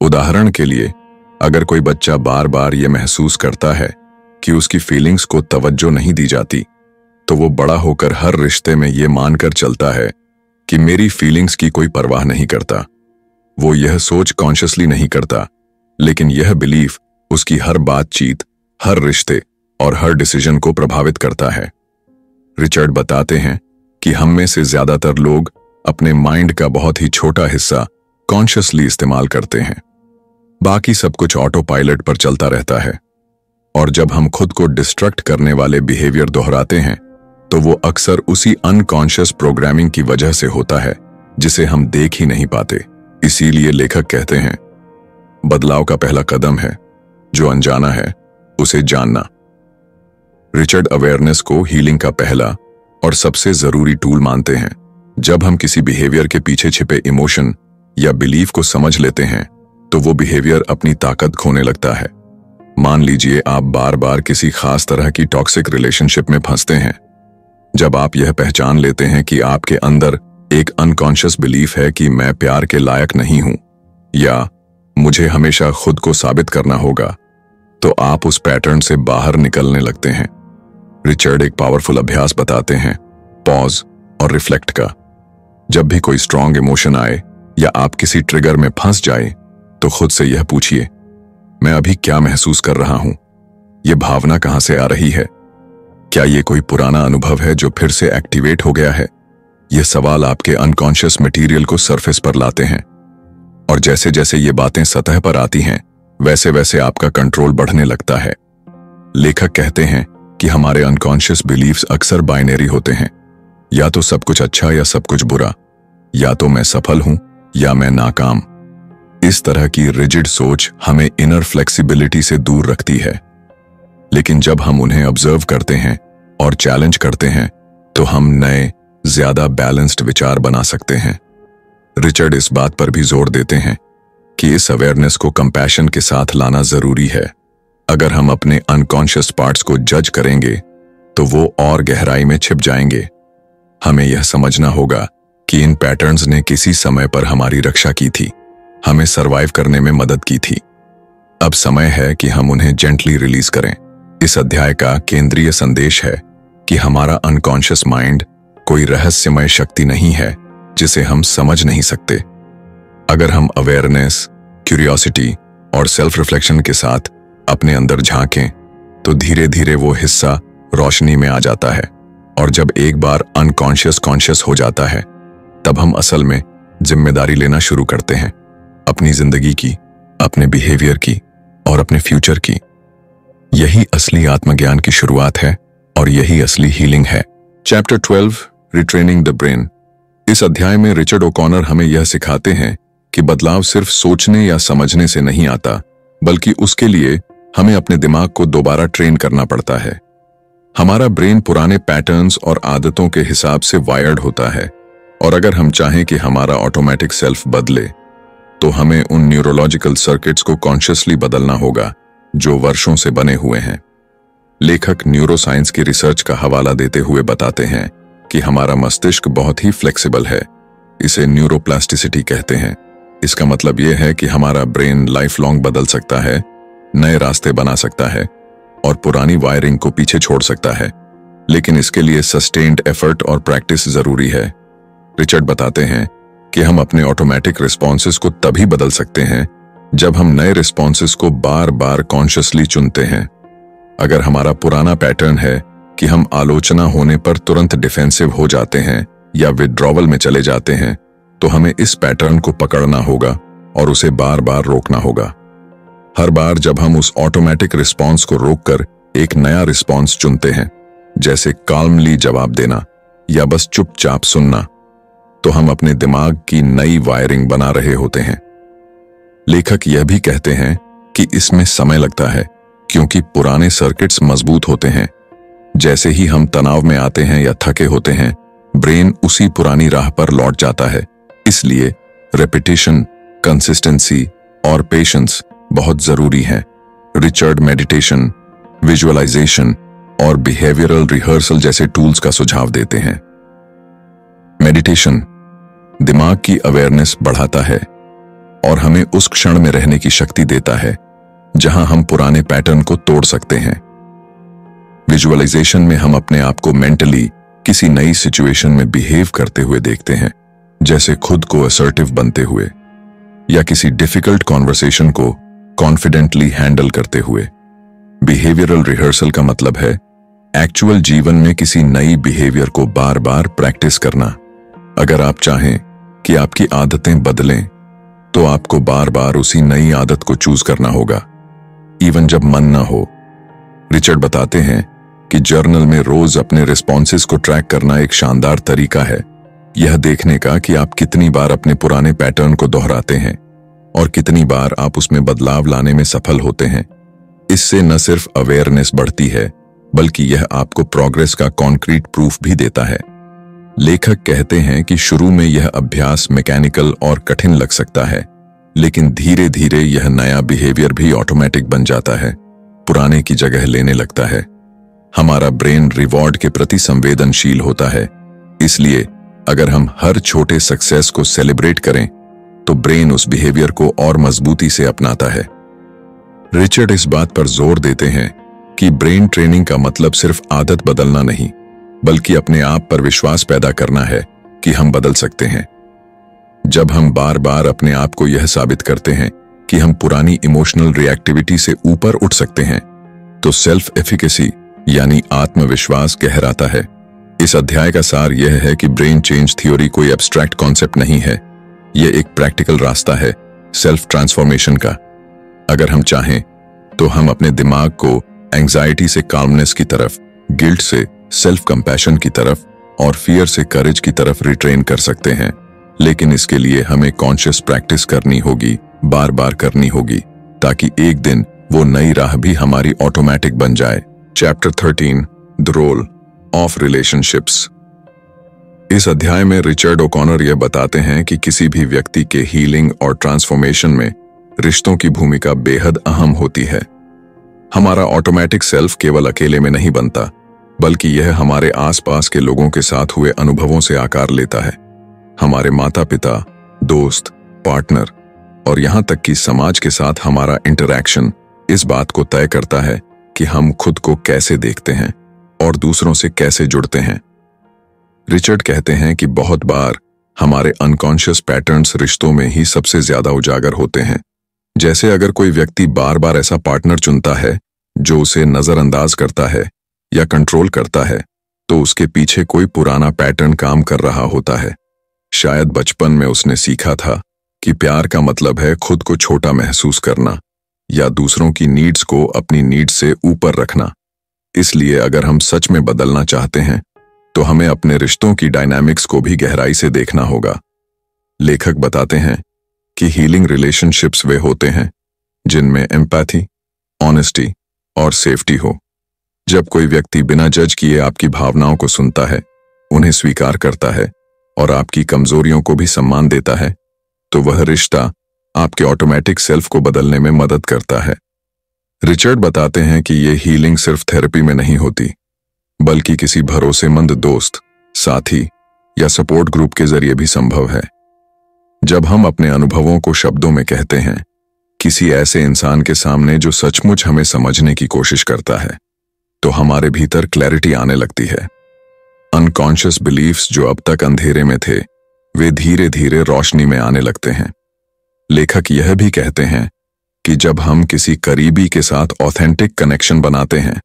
उदाहरण के लिए, अगर कोई बच्चा बार बार ये महसूस करता है कि उसकी फीलिंग्स को तवज्जो नहीं दी जाती, तो वो बड़ा होकर हर रिश्ते में ये मानकर चलता है कि मेरी फीलिंग्स की कोई परवाह नहीं करता। वो यह सोच कॉन्शियसली नहीं करता, लेकिन यह बिलीफ उसकी हर बातचीत, हर रिश्ते और हर डिसीजन को प्रभावित करता है। रिचर्ड बताते हैं कि हम में से ज्यादातर लोग अपने माइंड का बहुत ही छोटा हिस्सा कॉन्शियसली इस्तेमाल करते हैं। बाकी सब कुछ ऑटो पायलट पर चलता रहता है। और जब हम खुद को डिस्ट्रक्ट करने वाले बिहेवियर दोहराते हैं तो वो अक्सर उसी अनकॉन्शियस प्रोग्रामिंग की वजह से होता है जिसे हम देख ही नहीं पाते। इसीलिए लेखक कहते हैं, बदलाव का पहला कदम है जो अनजाना है उसे जानना। रिचर्ड अवेयरनेस को हीलिंग का पहला और सबसे जरूरी टूल मानते हैं। जब हम किसी बिहेवियर के पीछे छिपे इमोशन या बिलीफ को समझ लेते हैं तो वो बिहेवियर अपनी ताकत खोने लगता है। मान लीजिए आप बार बार किसी खास तरह की टॉक्सिक रिलेशनशिप में फंसते हैं। जब आप यह पहचान लेते हैं कि आपके अंदर एक अनकॉन्शियस बिलीफ है कि मैं प्यार के लायक नहीं हूं या मुझे हमेशा खुद को साबित करना होगा, तो आप उस पैटर्न से बाहर निकलने लगते हैं। रिचर्ड एक पावरफुल अभ्यास बताते हैं, पॉज और रिफ्लेक्ट का। जब भी कोई स्ट्रॉन्ग इमोशन आए या आप किसी ट्रिगर में फंस जाए तो खुद से यह पूछिए, मैं अभी क्या महसूस कर रहा हूं? यह भावना कहां से आ रही है? क्या ये कोई पुराना अनुभव है जो फिर से एक्टिवेट हो गया है? ये सवाल आपके अनकॉन्शियस मटेरियल को सरफेस पर लाते हैं और जैसे जैसे ये बातें सतह पर आती हैं वैसे वैसे आपका कंट्रोल बढ़ने लगता है। लेखक कहते हैं कि हमारे अनकॉन्शियस बिलीफ्स अक्सर बाइनरी होते हैं, या तो सब कुछ अच्छा या सब कुछ बुरा, या तो मैं सफल हूं या मैं नाकाम। इस तरह की रिजिड सोच हमें इनर फ्लेक्सिबिलिटी से दूर रखती है। लेकिन जब हम उन्हें ऑब्जर्व करते हैं और चैलेंज करते हैं तो हम नए, ज्यादा बैलेंस्ड विचार बना सकते हैं। रिचर्ड इस बात पर भी जोर देते हैं कि इस अवेयरनेस को कंपैशन के साथ लाना जरूरी है। अगर हम अपने अनकॉन्शियस पार्ट्स को जज करेंगे तो वो और गहराई में छिप जाएंगे। हमें यह समझना होगा कि इन पैटर्न्स ने किसी समय पर हमारी रक्षा की थी, हमें सरवाइव करने में मदद की थी। अब समय है कि हम उन्हें जेंटली रिलीज करें। इस अध्याय का केंद्रीय संदेश है कि हमारा अनकॉन्शियस माइंड कोई रहस्यमय शक्ति नहीं है जिसे हम समझ नहीं सकते। अगर हम अवेयरनेस, क्यूरियोसिटी और सेल्फ रिफ्लेक्शन के साथ अपने अंदर झांकें तो धीरे धीरे वो हिस्सा रोशनी में आ जाता है। और जब एक बार अनकॉन्शियस कॉन्शियस हो जाता है तब हम असल में जिम्मेदारी लेना शुरू करते हैं, अपनी जिंदगी की, अपने बिहेवियर की और अपने फ्यूचर की। यही असली आत्मज्ञान की शुरुआत है और यही असली हीलिंग है। Chapter 12 retraining the brain. इस अध्याय में रिचर्ड ओकॉनर हमें यह सिखाते हैं कि बदलाव सिर्फ सोचने या समझने से नहीं आता, बल्कि उसके लिए हमें अपने दिमाग को दोबारा ट्रेन करना पड़ता है। हमारा ब्रेन पुराने पैटर्न्स और आदतों के हिसाब से वायर्ड होता है, और अगर हम चाहें कि हमारा ऑटोमेटिक सेल्फ बदले तो हमें उन न्यूरोलॉजिकल सर्किट्स को कॉन्शियसली बदलना होगा जो वर्षों से बने हुए हैं। लेखक न्यूरोसाइंस की रिसर्च का हवाला देते हुए बताते हैं कि हमारा मस्तिष्क बहुत ही फ्लेक्सिबल है। इसे न्यूरोप्लास्टिसिटी कहते हैं। इसका मतलब यह है कि हमारा ब्रेन लाइफ लॉन्ग बदल सकता है, नए रास्ते बना सकता है और पुरानी वायरिंग को पीछे छोड़ सकता है, लेकिन इसके लिए सस्टेन्ड एफर्ट और प्रैक्टिस जरूरी है। रिचर्ड बताते हैं कि हम अपने ऑटोमेटिक रिस्पॉन्सेस को तभी बदल सकते हैं जब हम नए रिस्पॉन्सेस को बार बार कॉन्शियसली चुनते हैं। अगर हमारा पुराना पैटर्न है कि हम आलोचना होने पर तुरंत डिफेंसिव हो जाते हैं या विड्रॉवल में चले जाते हैं, तो हमें इस पैटर्न को पकड़ना होगा और उसे बार बार रोकना होगा। हर बार जब हम उस ऑटोमेटिक रिस्पॉन्स को रोककर एक नया रिस्पॉन्स चुनते हैं, जैसे काल्मली जवाब देना या बस चुपचाप सुनना, तो हम अपने दिमाग की नई वायरिंग बना रहे होते हैं। लेखक यह भी कहते हैं कि इसमें समय लगता है क्योंकि पुराने सर्किट्स मजबूत होते हैं। जैसे ही हम तनाव में आते हैं या थके होते हैं, ब्रेन उसी पुरानी राह पर लौट जाता है। इसलिए रेपिटेशन, कंसिस्टेंसी और पेशेंस बहुत जरूरी है। रिचर्ड मेडिटेशन, विजुअलाइजेशन और बिहेवियरल रिहर्सल जैसे टूल्स का सुझाव देते हैं। मेडिटेशन दिमाग की अवेयरनेस बढ़ाता है और हमें उस क्षण में रहने की शक्ति देता है जहां हम पुराने पैटर्न को तोड़ सकते हैं। विजुअलाइजेशन में हम अपने आप को मेंटली किसी नई सिचुएशन में बिहेव करते हुए देखते हैं, जैसे खुद को असर्टिव बनते हुए या किसी डिफिकल्ट कॉन्वर्सेशन को कॉन्फिडेंटली हैंडल करते हुए। बिहेवियरल रिहर्सल का मतलब है एक्चुअल जीवन में किसी नई बिहेवियर को बार बार प्रैक्टिस करना। अगर आप चाहें कि आपकी आदतें बदलें, तो आपको बार बार उसी नई आदत को चूज करना होगा, इवन जब मन ना हो। रिचर्ड बताते हैं कि जर्नल में रोज अपने रिस्पॉन्सेस को ट्रैक करना एक शानदार तरीका है, यह देखने का कि आप कितनी बार अपने पुराने पैटर्न को दोहराते हैं और कितनी बार आप उसमें बदलाव लाने में सफल होते हैं। इससे न सिर्फ अवेयरनेस बढ़ती है, बल्कि यह आपको प्रोग्रेस का कॉन्क्रीट प्रूफ भी देता है। लेखक कहते हैं कि शुरू में यह अभ्यास मैकेनिकल और कठिन लग सकता है, लेकिन धीरे धीरे यह नया बिहेवियर भी ऑटोमेटिक बन जाता है, पुराने की जगह लेने लगता है। हमारा ब्रेन रिवॉर्ड के प्रति संवेदनशील होता है, इसलिए अगर हम हर छोटे सक्सेस को सेलिब्रेट करें तो ब्रेन उस बिहेवियर को और मजबूती से अपनाता है। रिचर्ड इस बात पर जोर देते हैं कि ब्रेन ट्रेनिंग का मतलब सिर्फ आदत बदलना नहीं, बल्कि अपने आप पर विश्वास पैदा करना है कि हम बदल सकते हैं। जब हम बार बार अपने आप को यह साबित करते हैं कि हम पुरानी इमोशनल रिएक्टिविटी से ऊपर उठ सकते हैं, तो सेल्फ एफिकेसी यानी आत्मविश्वास गहराता है। इस अध्याय का सार यह है कि ब्रेन चेंज थ्योरी कोई एब्स्ट्रैक्ट कॉन्सेप्ट नहीं है, यह एक प्रैक्टिकल रास्ता है सेल्फ ट्रांसफॉर्मेशन का। अगर हम चाहें तो हम अपने दिमाग को एंजाइटी से काल्मनेस की तरफ, गिल्ट से सेल्फ कंपैशन की तरफ और फियर से करेज की तरफ रिट्रेन कर सकते हैं, लेकिन इसके लिए हमें कॉन्शियस प्रैक्टिस करनी होगी, बार बार करनी होगी, ताकि एक दिन वो नई राह भी हमारी ऑटोमेटिक बन जाए। Chapter 13 the role of relationships. इस अध्याय में रिचर्ड ओकॉनर यह बताते हैं कि किसी भी व्यक्ति के हीलिंग और ट्रांसफॉर्मेशन में रिश्तों की भूमिका बेहद अहम होती है। हमारा ऑटोमेटिक सेल्फ केवल अकेले में नहीं बनता, बल्कि यह हमारे आसपास के लोगों के साथ हुए अनुभवों से आकार लेता है। हमारे माता पिता, दोस्त, पार्टनर और यहां तक कि समाज के साथ हमारा इंटरैक्शन इस बात को तय करता है कि हम खुद को कैसे देखते हैं और दूसरों से कैसे जुड़ते हैं। रिचर्ड कहते हैं कि बहुत बार हमारे अनकॉन्शियस पैटर्न्स रिश्तों में ही सबसे ज्यादा उजागर होते हैं। जैसे अगर कोई व्यक्ति बार बार ऐसा पार्टनर चुनता है जो उसे नजरअंदाज करता है या कंट्रोल करता है, तो उसके पीछे कोई पुराना पैटर्न काम कर रहा होता है। शायद बचपन में उसने सीखा था कि प्यार का मतलब है खुद को छोटा महसूस करना या दूसरों की नीड्स को अपनी नीड्स से ऊपर रखना। इसलिए अगर हम सच में बदलना चाहते हैं तो हमें अपने रिश्तों की डायनामिक्स को भी गहराई से देखना होगा। लेखक बताते हैं कि हीलिंग रिलेशनशिप्स वे होते हैं जिनमें एम्पैथी, ऑनेस्टी और सेफ्टी हो। जब कोई व्यक्ति बिना जज किए आपकी भावनाओं को सुनता है, उन्हें स्वीकार करता है और आपकी कमजोरियों को भी सम्मान देता है, तो वह रिश्ता आपके ऑटोमेटिक सेल्फ को बदलने में मदद करता है। रिचर्ड बताते हैं कि ये हीलिंग सिर्फ थेरेपी में नहीं होती, बल्कि किसी भरोसेमंद दोस्त, साथी या सपोर्ट ग्रुप के जरिए भी संभव है। जब हम अपने अनुभवों को शब्दों में कहते हैं, किसी ऐसे इंसान के सामने जो सचमुच हमें समझने की कोशिश करता है, तो हमारे भीतर क्लैरिटी आने लगती है। अनकॉन्शियस बिलीफ्स जो अब तक अंधेरे में थे, वे धीरे धीरे रोशनी में आने लगते हैं। लेखक यह भी कहते हैं कि जब हम किसी करीबी के साथ ऑथेंटिक कनेक्शन बनाते हैं,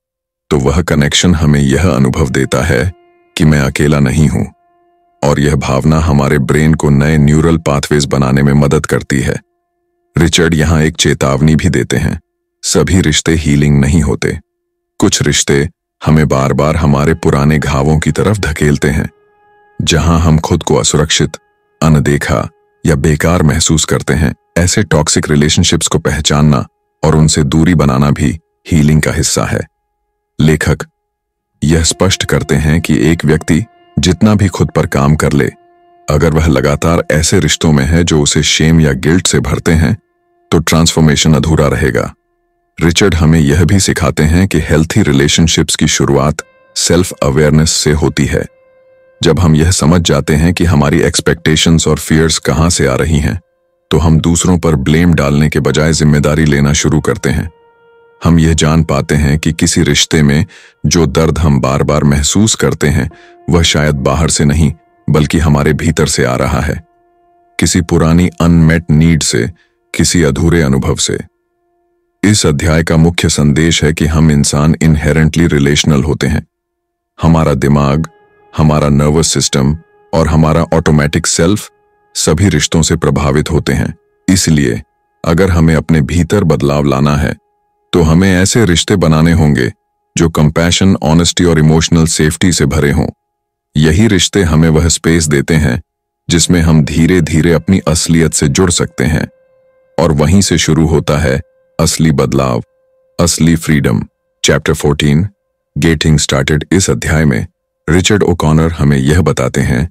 तो वह कनेक्शन हमें यह अनुभव देता है कि मैं अकेला नहीं हूं, और यह भावना हमारे ब्रेन को नए न्यूरल पाथवेज बनाने में मदद करती है। रिचर्ड यहां एक चेतावनी भी देते हैं, सभी रिश्ते हीलिंग नहीं होते। कुछ रिश्ते हमें बार बार हमारे पुराने घावों की तरफ धकेलते हैं, जहां हम खुद को असुरक्षित, अनदेखा या बेकार महसूस करते हैं। ऐसे टॉक्सिक रिलेशनशिप्स को पहचानना और उनसे दूरी बनाना भी हीलिंग का हिस्सा है। लेखक यह स्पष्ट करते हैं कि एक व्यक्ति जितना भी खुद पर काम कर ले, अगर वह लगातार ऐसे रिश्तों में है जो उसे शेम या गिल्ट से भरते हैं, तो ट्रांसफॉर्मेशन अधूरा रहेगा। रिचर्ड हमें यह भी सिखाते हैं कि हेल्थी रिलेशनशिप्स की शुरुआत सेल्फ अवेयरनेस से होती है। जब हम यह समझ जाते हैं कि हमारी एक्सपेक्टेशंस और फियर्स कहां से आ रही हैं, तो हम दूसरों पर ब्लेम डालने के बजाय जिम्मेदारी लेना शुरू करते हैं। हम यह जान पाते हैं कि किसी रिश्ते में जो दर्द हम बार बार महसूस करते हैं, वह शायद बाहर से नहीं बल्कि हमारे भीतर से आ रहा है, किसी पुरानी अनमेट नीड से, किसी अधूरे अनुभव से। इस अध्याय का मुख्य संदेश है कि हम इंसान इनहेरेंटली रिलेशनल होते हैं। हमारा दिमाग, हमारा नर्वस सिस्टम और हमारा ऑटोमेटिक सेल्फ सभी रिश्तों से प्रभावित होते हैं। इसलिए अगर हमें अपने भीतर बदलाव लाना है, तो हमें ऐसे रिश्ते बनाने होंगे जो कंपैशन, ऑनेस्टी और इमोशनल सेफ्टी से भरे हों। यही रिश्ते हमें वह स्पेस देते हैं जिसमें हम धीरे धीरे अपनी असलियत से जुड़ सकते हैं, और वहीं से शुरू होता है असली बदलाव, असली फ्रीडम। Chapter 14 getting started. इस अध्याय में रिचर्ड ओकॉनर हमें यह बताते हैं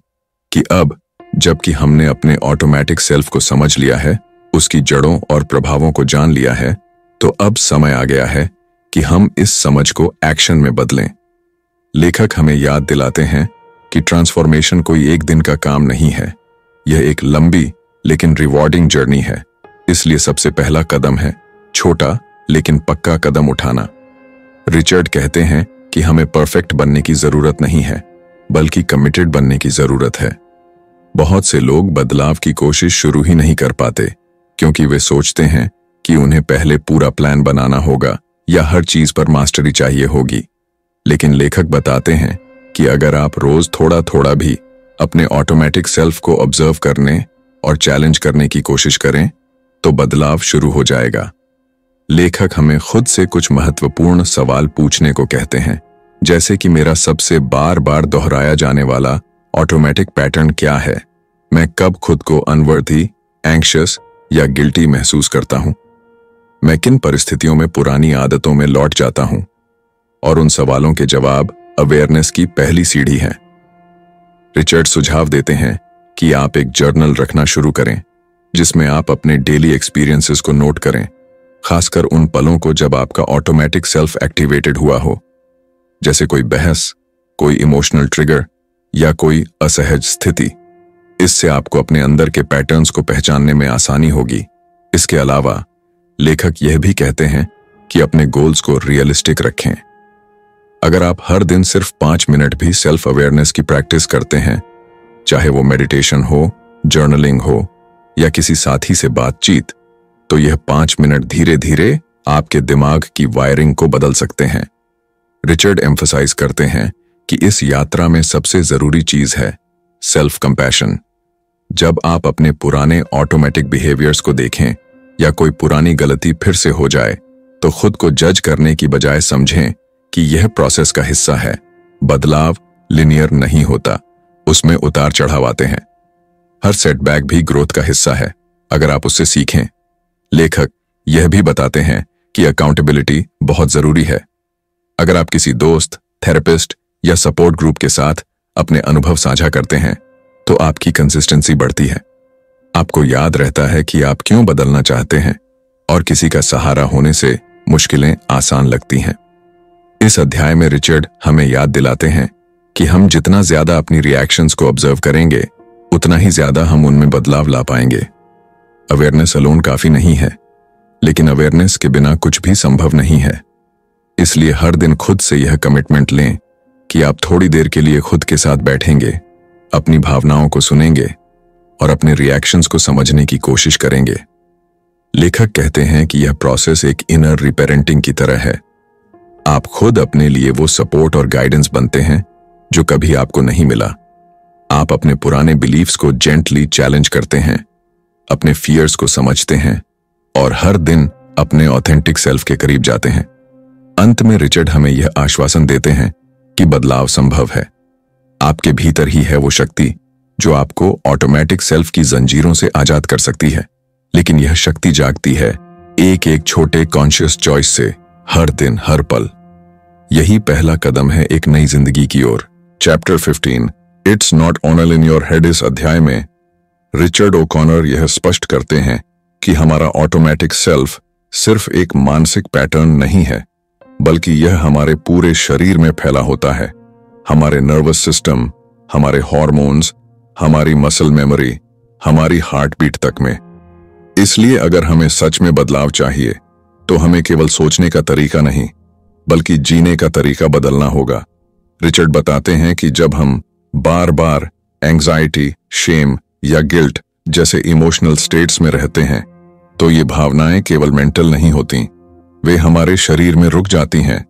कि अब जबकि हमने अपने ऑटोमेटिक सेल्फ को समझ लिया है, उसकी जड़ों और प्रभावों को जान लिया है, तो अब समय आ गया है कि हम इस समझ को एक्शन में बदलें। लेखक हमें याद दिलाते हैं कि ट्रांसफॉर्मेशन कोई एक दिन का काम नहीं है, यह एक लंबी लेकिन रिवॉर्डिंग जर्नी है। इसलिए सबसे पहला कदम है छोटा लेकिन पक्का कदम उठाना। रिचर्ड कहते हैं कि हमें परफेक्ट बनने की जरूरत नहीं है, बल्कि कमिटेड बनने की जरूरत है। बहुत से लोग बदलाव की कोशिश शुरू ही नहीं कर पाते, क्योंकि वे सोचते हैं कि उन्हें पहले पूरा प्लान बनाना होगा या हर चीज पर मास्टरी चाहिए होगी। लेकिन लेखक बताते हैं कि अगर आप रोज थोड़ा थोड़ा भी अपने ऑटोमेटिक सेल्फ को ऑब्जर्व करने और चैलेंज करने की कोशिश करें, तो बदलाव शुरू हो जाएगा। लेखक हमें खुद से कुछ महत्वपूर्ण सवाल पूछने को कहते हैं, जैसे कि मेरा सबसे बार बार दोहराया जाने वाला ऑटोमेटिक पैटर्न क्या है? मैं कब खुद को अनवर्दी, एंग्शियस या गिल्टी महसूस करता हूं? मैं किन परिस्थितियों में पुरानी आदतों में लौट जाता हूं? और उन सवालों के जवाब अवेयरनेस की पहली सीढ़ी है। रिचर्ड सुझाव देते हैं कि आप एक जर्नल रखना शुरू करें, जिसमें आप अपने डेली एक्सपीरियंसेस को नोट करें, खासकर उन पलों को जब आपका ऑटोमेटिक सेल्फ एक्टिवेटेड हुआ हो, जैसे कोई बहस, कोई इमोशनल ट्रिगर या कोई असहज स्थिति। इससे आपको अपने अंदर के पैटर्न्स को पहचानने में आसानी होगी। इसके अलावा लेखक यह भी कहते हैं कि अपने गोल्स को रियलिस्टिक रखें। अगर आप हर दिन सिर्फ 5 मिनट भी सेल्फ अवेयरनेस की प्रैक्टिस करते हैं, चाहे वो मेडिटेशन हो, जर्नलिंग हो या किसी साथी से बातचीत, तो यह 5 मिनट धीरे धीरे आपके दिमाग की वायरिंग को बदल सकते हैं। रिचर्ड एम्फसाइज करते हैं कि इस यात्रा में सबसे जरूरी चीज है सेल्फ कंपैशन। जब आप अपने पुराने ऑटोमेटिक बिहेवियर्स को देखें या कोई पुरानी गलती फिर से हो जाए, तो खुद को जज करने की बजाय समझें कि यह प्रोसेस का हिस्सा है। बदलाव लिनियर नहीं होता, उसमें उतार चढ़ाव आते हैं। हर सेटबैक भी ग्रोथ का हिस्सा है, अगर आप उससे सीखें। लेखक यह भी बताते हैं कि अकाउंटेबिलिटी बहुत जरूरी है। अगर आप किसी दोस्त, थेरेपिस्ट या सपोर्ट ग्रुप के साथ अपने अनुभव साझा करते हैं, तो आपकी कंसिस्टेंसी बढ़ती है। आपको याद रहता है कि आप क्यों बदलना चाहते हैं, और किसी का सहारा होने से मुश्किलें आसान लगती हैं। इस अध्याय में रिचर्ड हमें याद दिलाते हैं कि हम जितना ज्यादा अपनी रिएक्शंस को ऑब्जर्व करेंगे, उतना ही ज्यादा हम उनमें बदलाव ला पाएंगे। अवेयरनेस अलोन काफी नहीं है, लेकिन अवेयरनेस के बिना कुछ भी संभव नहीं है। इसलिए हर दिन खुद से यह कमिटमेंट लें कि आप थोड़ी देर के लिए खुद के साथ बैठेंगे, अपनी भावनाओं को सुनेंगे और अपने रिएक्शंस को समझने की कोशिश करेंगे। लेखक कहते हैं कि यह प्रोसेस एक इनर रिपेरेंटिंग की तरह है। आप खुद अपने लिए वो सपोर्ट और गाइडेंस बनते हैं जो कभी आपको नहीं मिला। आप अपने पुराने बिलीफ्स को जेंटली चैलेंज करते हैं, अपने फियर्स को समझते हैं और हर दिन अपने ऑथेंटिक सेल्फ के करीब जाते हैं। अंत में रिचर्ड हमें यह आश्वासन देते हैं कि बदलाव संभव है। आपके भीतर ही है वो शक्ति जो आपको ऑटोमेटिक सेल्फ की जंजीरों से आजाद कर सकती है। लेकिन यह शक्ति जागती है एक एक छोटे कॉन्शियस चॉइस से, हर दिन, हर पल। यही पहला कदम है एक नई जिंदगी की ओर। Chapter 15 it's not only in your head. इस अध्याय में रिचर्ड ओकॉनर यह स्पष्ट करते हैं कि हमारा ऑटोमेटिक सेल्फ सिर्फ एक मानसिक पैटर्न नहीं है, बल्कि यह हमारे पूरे शरीर में फैला होता है। हमारे नर्वस सिस्टम, हमारे हार्मोन्स, हमारी मसल मेमोरी, हमारी हार्ट बीट तक में। इसलिए अगर हमें सच में बदलाव चाहिए, तो हमें केवल सोचने का तरीका नहीं, बल्कि जीने का तरीका बदलना होगा। रिचर्ड बताते हैं कि जब हम बार बार एंग्जाइटी, शेम या गिल्ट जैसे इमोशनल स्टेट्स में रहते हैं, तो ये भावनाएं केवल मेंटल नहीं होती, वे हमारे शरीर में रुक जाती हैं,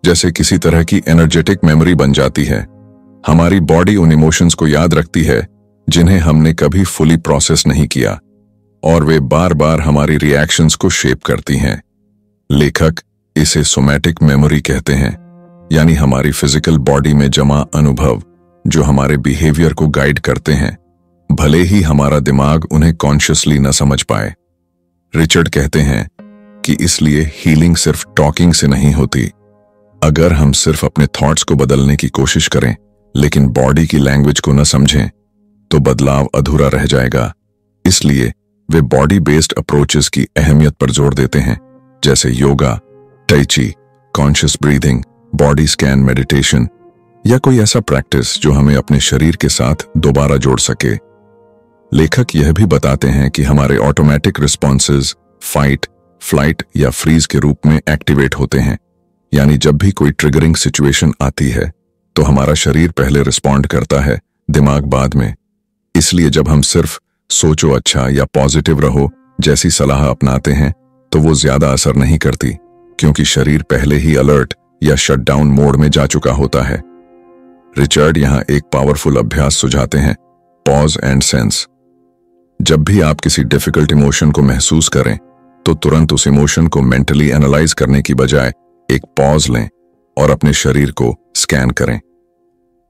जैसे किसी तरह की एनर्जेटिक मेमोरी बन जाती है। हमारी बॉडी उन इमोशंस को याद रखती है जिन्हें हमने कभी फुली प्रोसेस नहीं किया, और वे बार बार हमारी रिएक्शंस को शेप करती हैं। लेखक इसे सोमैटिक मेमोरी कहते हैं, यानी हमारी फिजिकल बॉडी में जमा अनुभव जो हमारे बिहेवियर को गाइड करते हैं, भले ही हमारा दिमाग उन्हें कॉन्शियसली न समझ पाए। रिचर्ड कहते हैं कि इसलिए हीलिंग सिर्फ टॉकिंग से नहीं होती। अगर हम सिर्फ अपने थॉट्स को बदलने की कोशिश करें, लेकिन बॉडी की लैंग्वेज को न समझें, तो बदलाव अधूरा रह जाएगा। इसलिए वे बॉडी बेस्ड अप्रोचेस की अहमियत पर जोर देते हैं, जैसे yoga, tai chi, conscious breathing, body scan meditation या कोई ऐसा प्रैक्टिस जो हमें अपने शरीर के साथ दोबारा जोड़ सके। लेखक यह भी बताते हैं कि हमारे ऑटोमेटिक रिस्पॉन्सेज फाइट, फ्लाइट या फ्रीज के रूप में एक्टिवेट होते हैं। यानी जब भी कोई ट्रिगरिंग सिचुएशन आती है, तो हमारा शरीर पहले रिस्पॉन्ड करता है, दिमाग बाद में। इसलिए जब हम सिर्फ सोचो अच्छा या पॉजिटिव रहो जैसी सलाह अपनाते हैं, तो वो ज्यादा असर नहीं करती, क्योंकि शरीर पहले ही अलर्ट या शटडाउन मोड में जा चुका होता है। रिचर्ड यहां एक पावरफुल अभ्यास सुझाते हैं, पॉज एंड सेंस। जब भी आप किसी डिफिकल्ट इमोशन को महसूस करें, तो तुरंत उस इमोशन को मेंटली एनालाइज करने की बजाय एक पॉज लें और अपने शरीर को स्कैन करें।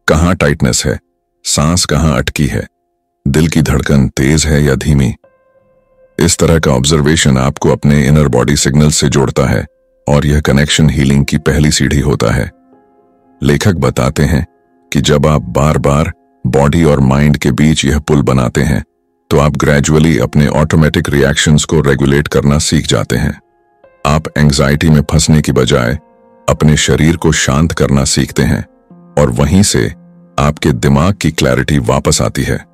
कहां टाइटनेस है, सांस कहां अटकी है, दिल की धड़कन तेज है या धीमी। इस तरह का ऑब्जर्वेशन आपको अपने इनर बॉडी सिग्नल से जोड़ता है, और यह कनेक्शन हीलिंग की पहली सीढ़ी होता है। लेखक बताते हैं कि जब आप बार बार बॉडी और माइंड के बीच यह पुल बनाते हैं, तो आप ग्रेजुअली अपने ऑटोमेटिक रिएक्शंस को रेगुलेट करना सीख जाते हैं। आप एंग्जाइटी में फंसने की बजाय अपने शरीर को शांत करना सीखते हैं, और वहीं से आपके दिमाग की क्लैरिटी वापस आती है।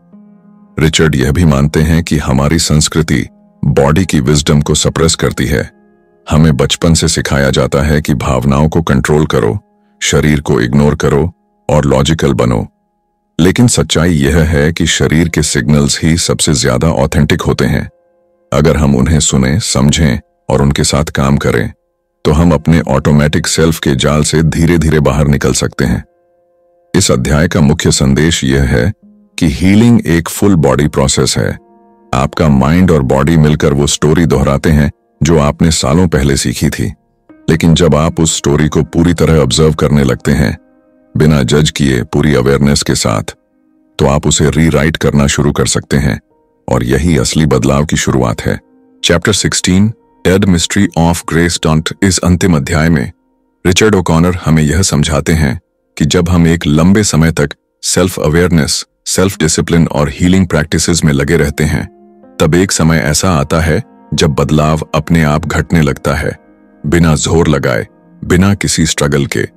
रिचर्ड यह भी मानते हैं कि हमारी संस्कृति बॉडी की विजडम को सप्रेस करती है। हमें बचपन से सिखाया जाता है कि भावनाओं को कंट्रोल करो, शरीर को इग्नोर करो और लॉजिकल बनो। लेकिन सच्चाई यह है कि शरीर के सिग्नल्स ही सबसे ज्यादा ऑथेंटिक होते हैं। अगर हम उन्हें सुने, समझें और उनके साथ काम करें तो हम अपने ऑटोमेटिक सेल्फ के जाल से धीरे धीरे बाहर निकल सकते हैं। इस अध्याय का मुख्य संदेश यह है कि हीलिंग एक फुल बॉडी प्रोसेस है। आपका माइंड और बॉडी मिलकर वो स्टोरी दोहराते हैं जो आपने सालों पहले सीखी थी। लेकिन जब आप उस स्टोरी को पूरी तरह ऑब्जर्व करने लगते हैं, बिना जज किए, पूरी अवेयरनेस के साथ, तो आप उसे रीराइट करना शुरू कर सकते हैं और यही असली बदलाव की शुरुआत है। Chapter 16 the mystery of grace don't इस अंतिम अध्याय में रिचर्ड ओकॉनर हमें यह समझाते हैं कि जब हम एक लंबे समय तक सेल्फ अवेयरनेस, सेल्फ डिसिप्लिन और हीलिंग प्रैक्टिसेस में लगे रहते हैं, तब एक समय ऐसा आता है जब बदलाव अपने आप घटने लगता है, बिना जोर लगाए, बिना किसी स्ट्रगल के।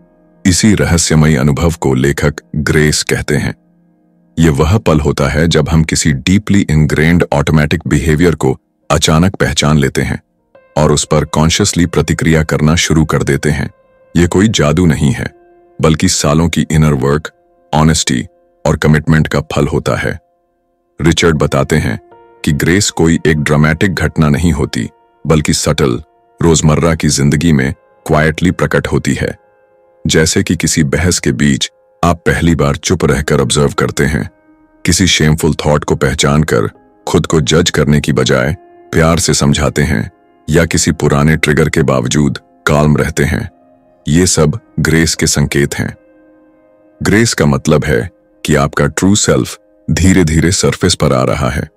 इसी रहस्यमयी अनुभव को लेखक ग्रेस कहते हैं। यह वह पल होता है जब हम किसी डीपली इंग्रेन्ड ऑटोमेटिक बिहेवियर को अचानक पहचान लेते हैं और उस पर कॉन्शियसली प्रतिक्रिया करना शुरू कर देते हैं। यह कोई जादू नहीं है, बल्कि सालों की इनर वर्क, ऑनेस्टी और कमिटमेंट का फल होता है। रिचर्ड बताते हैं कि ग्रेस कोई एक ड्रामेटिक घटना नहीं होती, बल्कि सटल, रोजमर्रा की जिंदगी में क्वाइटली प्रकट होती है। जैसे कि किसी बहस के बीच आप पहली बार चुप रहकर ऑब्जर्व करते हैं, किसी शेमफुल थॉट को पहचान कर खुद को जज करने की बजाय प्यार से समझाते हैं, या किसी पुराने ट्रिगर के बावजूद काल्म रहते हैं। ये सब ग्रेस के संकेत हैं। ग्रेस का मतलब है कि आपका ट्रू सेल्फ धीरे धीरे सरफेस पर आ रहा है।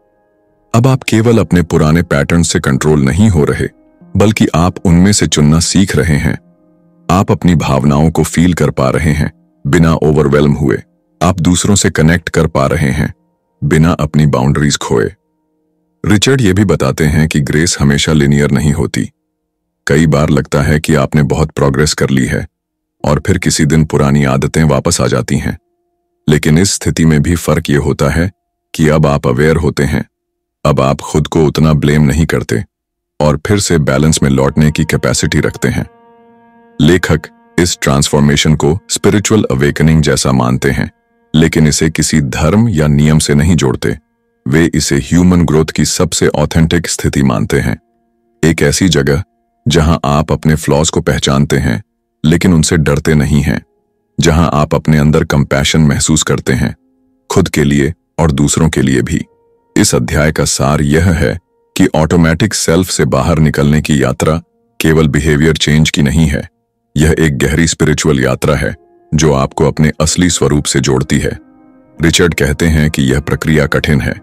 अब आप केवल अपने पुराने पैटर्न से कंट्रोल नहीं हो रहे, बल्कि आप उनमें से चुनना सीख रहे हैं। आप अपनी भावनाओं को फील कर पा रहे हैं बिना ओवरवेल्म हुए। आप दूसरों से कनेक्ट कर पा रहे हैं बिना अपनी बाउंड्रीज खोए। रिचर्ड ये भी बताते हैं कि ग्रेस हमेशा लिनियर नहीं होती। कई बार लगता है कि आपने बहुत प्रोग्रेस कर ली है और फिर किसी दिन पुरानी आदतें वापस आ जाती हैं। लेकिन इस स्थिति में भी फर्क ये होता है कि अब आप अवेयर होते हैं, अब आप खुद को उतना ब्लेम नहीं करते और फिर से बैलेंस में लौटने की कैपेसिटी रखते हैं। लेखक इस ट्रांसफॉर्मेशन को स्पिरिचुअल अवेकनिंग जैसा मानते हैं, लेकिन इसे किसी धर्म या नियम से नहीं जोड़ते। वे इसे ह्यूमन ग्रोथ की सबसे ऑथेंटिक स्थिति मानते हैं। एक ऐसी जगह जहां आप अपने फ्लॉज को पहचानते हैं लेकिन उनसे डरते नहीं हैं, जहां आप अपने अंदर कंपैशन महसूस करते हैं, खुद के लिए और दूसरों के लिए भी। इस अध्याय का सार यह है कि ऑटोमेटिक सेल्फ से बाहर निकलने की यात्रा केवल बिहेवियर चेंज की नहीं है। यह एक गहरी स्पिरिचुअल यात्रा है जो आपको अपने असली स्वरूप से जोड़ती है। रिचर्ड कहते हैं कि यह प्रक्रिया कठिन है,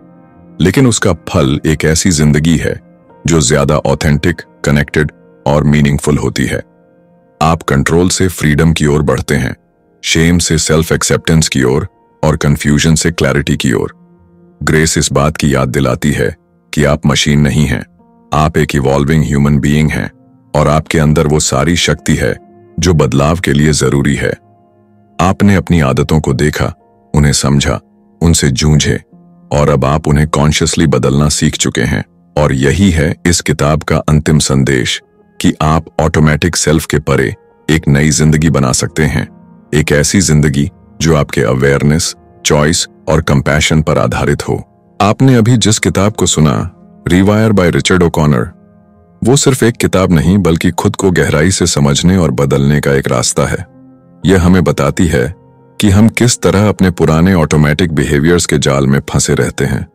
लेकिन उसका फल एक ऐसी जिंदगी है जो ज्यादा ऑथेंटिक, कनेक्टेड और मीनिंगफुल होती है। आप कंट्रोल से फ्रीडम की ओर बढ़ते हैं, शेम से सेल्फ एक्सेप्टेंस की ओर और कंफ्यूजन से क्लैरिटी की ओर। ग्रेस इस बात की याद दिलाती है कि आप मशीन नहीं हैं, आप एक इवॉल्विंग ह्यूमन बीइंग हैं और आपके अंदर वो सारी शक्ति है जो बदलाव के लिए जरूरी है। आपने अपनी आदतों को देखा, उन्हें समझा, उनसे जूझे और अब आप उन्हें कॉन्शियसली बदलना सीख चुके हैं। और यही है इस किताब का अंतिम संदेश कि आप ऑटोमेटिक सेल्फ के परे एक नई जिंदगी बना सकते हैं, एक ऐसी जिंदगी जो आपके अवेयरनेस, चॉइस और कंपैशन पर आधारित हो। आपने अभी जिस किताब को सुना, रीवायर बाय रिचर्ड ओकॉनर, वो सिर्फ एक किताब नहीं बल्कि खुद को गहराई से समझने और बदलने का एक रास्ता है। यह हमें बताती है कि हम किस तरह अपने पुराने ऑटोमेटिक बिहेवियर्स के जाल में फंसे रहते हैं,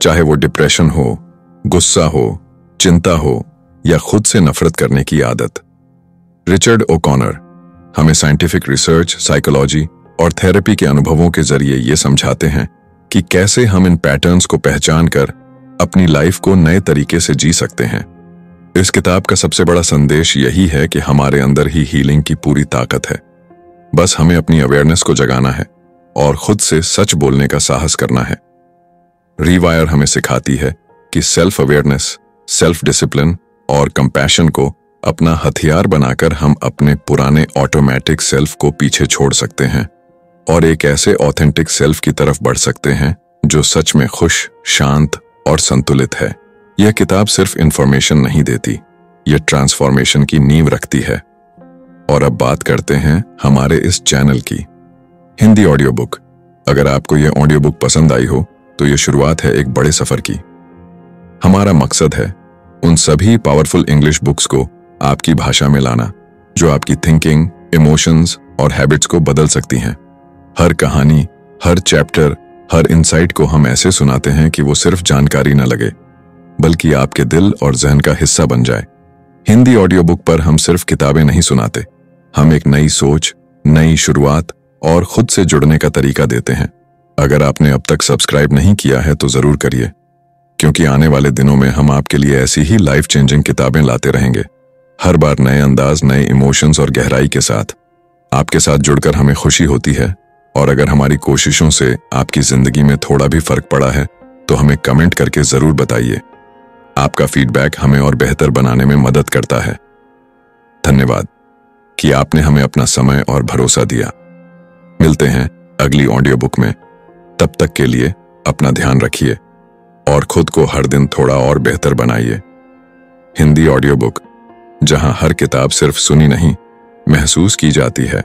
चाहे वो डिप्रेशन हो, गुस्सा हो, चिंता हो या खुद से नफरत करने की आदत। रिचर्ड ओकॉनर हमें साइंटिफिक रिसर्च, साइकोलॉजी और थेरेपी के अनुभवों के जरिए ये समझाते हैं कि कैसे हम इन पैटर्न्स को पहचान कर अपनी लाइफ को नए तरीके से जी सकते हैं। इस किताब का सबसे बड़ा संदेश यही है कि हमारे अंदर ही हीलिंग की पूरी ताकत है। बस हमें अपनी अवेयरनेस को जगाना है और खुद से सच बोलने का साहस करना है। रीवायर हमें सिखाती है कि सेल्फ अवेयरनेस, सेल्फ डिसिप्लिन और कंपैशन को अपना हथियार बनाकर हम अपने पुराने ऑटोमेटिक सेल्फ को पीछे छोड़ सकते हैं और एक ऐसे ऑथेंटिक सेल्फ की तरफ बढ़ सकते हैं जो सच में खुश, शांत और संतुलित है। यह किताब सिर्फ इंफॉर्मेशन नहीं देती, यह ट्रांसफॉर्मेशन की नींव रखती है। और अब बात करते हैं हमारे इस चैनल की हिंदी ऑडियो बुक। अगर आपको यह ऑडियो बुक पसंद आई हो तो यह शुरुआत है एक बड़े सफर की। हमारा मकसद है उन सभी पावरफुल इंग्लिश बुक्स को आपकी भाषा में लाना जो आपकी थिंकिंग, इमोशंस और हैबिट्स को बदल सकती हैं। हर कहानी, हर चैप्टर, हर इंसाइट को हम ऐसे सुनाते हैं कि वो सिर्फ जानकारी न लगे बल्कि आपके दिल और जहन का हिस्सा बन जाए। हिंदी ऑडियो बुक पर हम सिर्फ किताबें नहीं सुनाते, हम एक नई सोच, नई शुरुआत और खुद से जुड़ने का तरीका देते हैं। अगर आपने अब तक सब्सक्राइब नहीं किया है तो जरूर करिए, क्योंकि आने वाले दिनों में हम आपके लिए ऐसी ही लाइफ चेंजिंग किताबें लाते रहेंगे, हर बार नए अंदाज, नए इमोशंस और गहराई के साथ। आपके साथ जुड़कर हमें खुशी होती है, और अगर हमारी कोशिशों से आपकी जिंदगी में थोड़ा भी फर्क पड़ा है तो हमें कमेंट करके जरूर बताइए। आपका फीडबैक हमें और बेहतर बनाने में मदद करता है। धन्यवाद कि आपने हमें अपना समय और भरोसा दिया। मिलते हैं अगली ऑडियो बुक में। तब तक के लिए अपना ध्यान रखिए और खुद को हर दिन थोड़ा और बेहतर बनाइए। हिंदी ऑडियो बुक, जहां हर किताब सिर्फ सुनी नहीं, महसूस की जाती है।